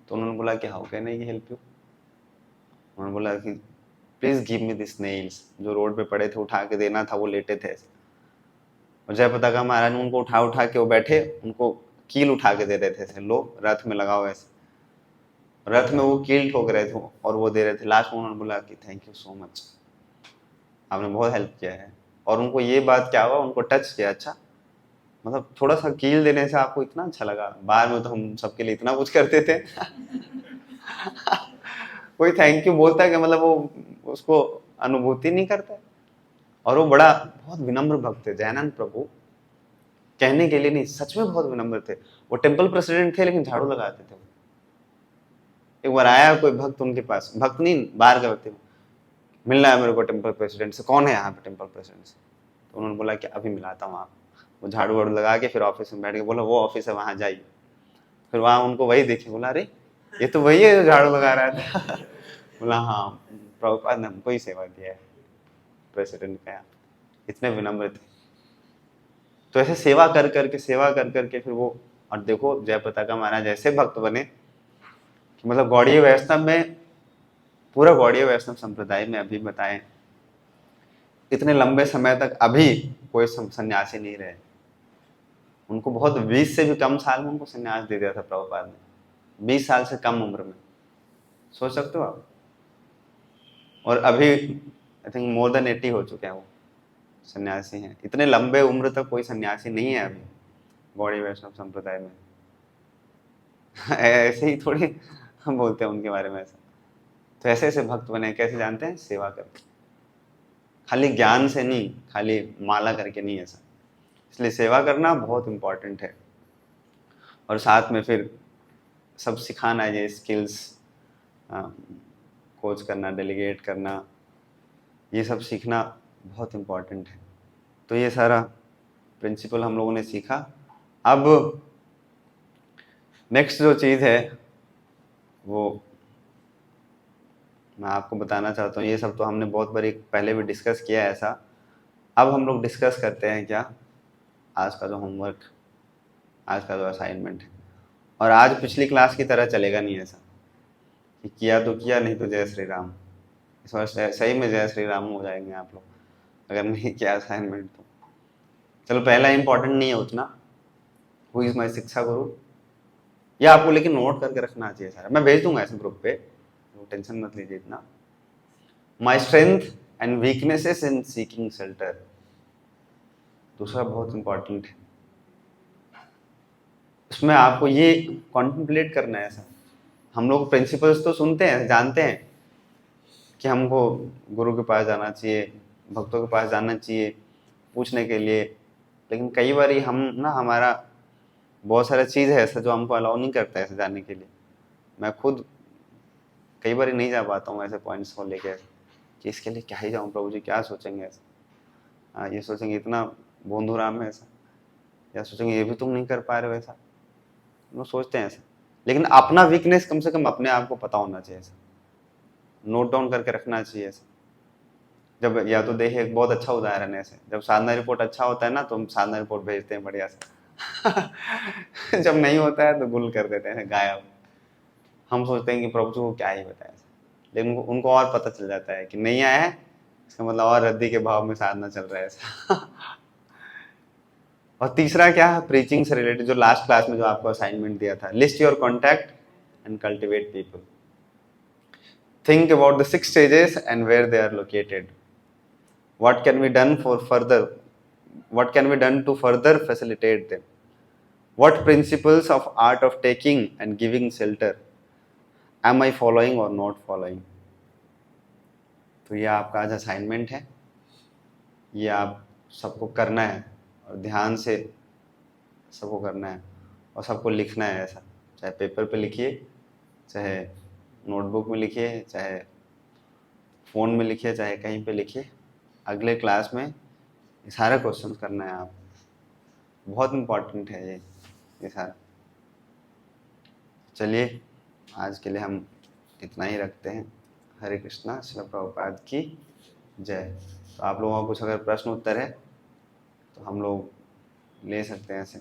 तो उन्होंने बोला कि how can I help you. उन्होंने बोला कि please give me this nails, जो रोड पे पड़े थे उठा के देना था, वो लेटे थे। और जय पताका महाराज ने उनको उठा उठा के, वो बैठे, उनको कील उठा के दे रहे थे, लो रथ में लगाओ ऐसे। रथ में वो कील ठोक रहे थे और वो दे रहे थे। लास्ट में उन्होंने बोला कि थैंक यू सो मच, आपने बहुत हेल्प किया है। और उनको ये बात क्या हुआ, उनको टच किया। अच्छा, मतलब थोड़ा सा कील देने से आपको इतना अच्छा लगा। बाहर में तो हम सबके लिए इतना कुछ करते थे कोई थैंक यू बोलता है कि मतलब वो उसको अनुभूति नहीं करता है। और वो बड़ा बहुत विनम्र भक्त थे जयानंद प्रभु, कहने के लिए नहीं, सच में बहुत विनम्र थे। वो टेम्पल प्रेसिडेंट थे लेकिन झाड़ू लगाते थे। एक बार आया कोई भक्त उनके पास, भक्त नहीं बाहर का व्यक्ति, मिलना है मेरे को टेम्पल प्रेसिडेंट से। कौन है यहाँ पे टेम्पल प्रेसिडेंट से? तो उन्होंने बोला कि अभी मिलाता हूँ आप। वो झाड़ू वाड़ू लगा के फिर ऑफिस में बैठ के बोला वो ऑफिस है वहाँ जाइए। फिर वहाँ उनको वही देखे, बोला अरे ये तो वही है जो झाड़ू लगा रहा था बोला हाँ, प्रभुपाद ने हमको ही सेवा दिया है प्रेसिडेंट का। इतने विनम्र थे। तो ऐसे सेवा कर करके फिर वो, और देखो जय पताका महाराज ऐसे भक्त बने कि मतलब गौड़ीय वैष्णव में, पूरा गौड़ीय वैष्णव संप्रदाय में अभी बताएं इतने लंबे समय तक अभी कोई सन्यासी नहीं रहे। उनको बहुत 20 से भी कम साल में उनको सन्यास दे दिया था प्रभुपाद ने, 20 साल से कम उम्र में, सोच सकते हो आप। और अभी आई थिंक मोर देन 80 हो चुके हैं वो सन्यासी हैं। इतने लंबे उम्र तक कोई सन्यासी नहीं है अभी गौड़ीय वैष्णव संप्रदाय में ऐसे ही थोड़ी हम बोलते हैं उनके बारे में ऐसा। तो ऐसे ऐसे भक्त बने, कैसे जानते हैं, सेवा करके, खाली ज्ञान से नहीं, खाली माला करके नहीं ऐसा। इसलिए सेवा करना बहुत इम्पोर्टेंट है। और साथ में फिर सब सिखाना, ये स्किल्स, कोच करना, डेलीगेट करना, ये सब सीखना बहुत इम्पोर्टेंट है। तो ये सारा प्रिंसिपल हम लोगों ने सीखा। अब नेक्स्ट जो चीज़ है वो मैं आपको बताना चाहता हूँ। ये सब तो हमने बहुत बार पहले भी डिस्कस किया है ऐसा। अब हम लोग डिस्कस करते हैं क्या, आज का जो होमवर्क, आज का जो असाइनमेंट है। और आज पिछली क्लास की तरह चलेगा नहीं ऐसा कि किया तो किया, नहीं तो जय श्री राम। इस बार सही में जय श्री राम हो जाएंगे आप लोग अगर नहीं किया असाइनमेंट तो। चलो पहला इंपॉर्टेंट नहीं है उतना, हु इज माई शिक्षा गुरु, ये आपको लेकिन नोट करके रखना चाहिए सारा। मैं भेज दूंगा ऐसे ग्रुप पे, तो टेंशन मत लीजिए इतना। My strength and weaknesses in seeking shelter, दूसरा बहुत इंपॉर्टेंट है। उसमें आपको ये कॉन्टेम्पलेट करना है ऐसा। हम लोग प्रिंसिपल्स तो सुनते हैं, जानते हैं कि हमको गुरु के पास जाना चाहिए, भक्तों के पास जाना चाहिए पूछने के लिए, लेकिन कई बार हम ना, हमारा बहुत सारा चीज़ है ऐसा जो हमको अलाउ नहीं करता है ऐसे जाने के लिए। मैं खुद कई बार नहीं जा पाता हूँ ऐसे पॉइंट्स को लेके कि इसके लिए क्या ही जाऊँ, प्रभु जी क्या सोचेंगे ऐसा। हाँ, ये सोचेंगे इतना बोंधू राम है ऐसा, या सोचेंगे ये भी तुम नहीं कर पा रहे हो ऐसा। वो सोचते हैं ऐसा। लेकिन अपना वीकनेस कम से कम अपने आप को पता होना चाहिए ऐसा, नोट डाउन करके रखना चाहिए ऐसा। जब या तो देखिए एक बहुत अच्छा उदाहरण है ऐसे, जब साधना रिपोर्ट अच्छा होता है ना तो हम साधना रिपोर्ट भेजते हैं बढ़िया से जब नहीं होता है तो गुल कर देते हैं गायब। हम सोचते हैं कि प्रभु जी को क्या ही बताया, लेकिन उनको और पता चल जाता है कि नहीं आया है, इसका मतलब और रद्दी के भाव में साधना चल रहा है ऐसा और तीसरा क्या है, प्रीचिंग से रिलेटेड, जो लास्ट क्लास में जो आपको असाइनमेंट दिया था, list your contact and cultivate people, think about the 6 stages and where they are located, what can be done to further facilitate them, what principles of art of taking and giving shelter am I following or not following। तो ये आपका आज assignment है, ये आप सबको करना है और ध्यान से सबको करना है और सबको लिखना है ऐसा, चाहे पेपर पे लिखिए, चाहे नोटबुक में लिखिए, चाहे फ़ोन में लिखिए, चाहे कहीं पे लिखिए। अगले क्लास में ये सारे क्वेश्चन करना है आप, बहुत इम्पोर्टेंट है ये सारा। चलिए आज के लिए हम इतना ही रखते हैं। हरे कृष्णा, श्रील प्रभुपाद की जय। तो आप लोगों का कुछ अगर प्रश्न उत्तर है तो हम लोग ले सकते हैं ऐसे।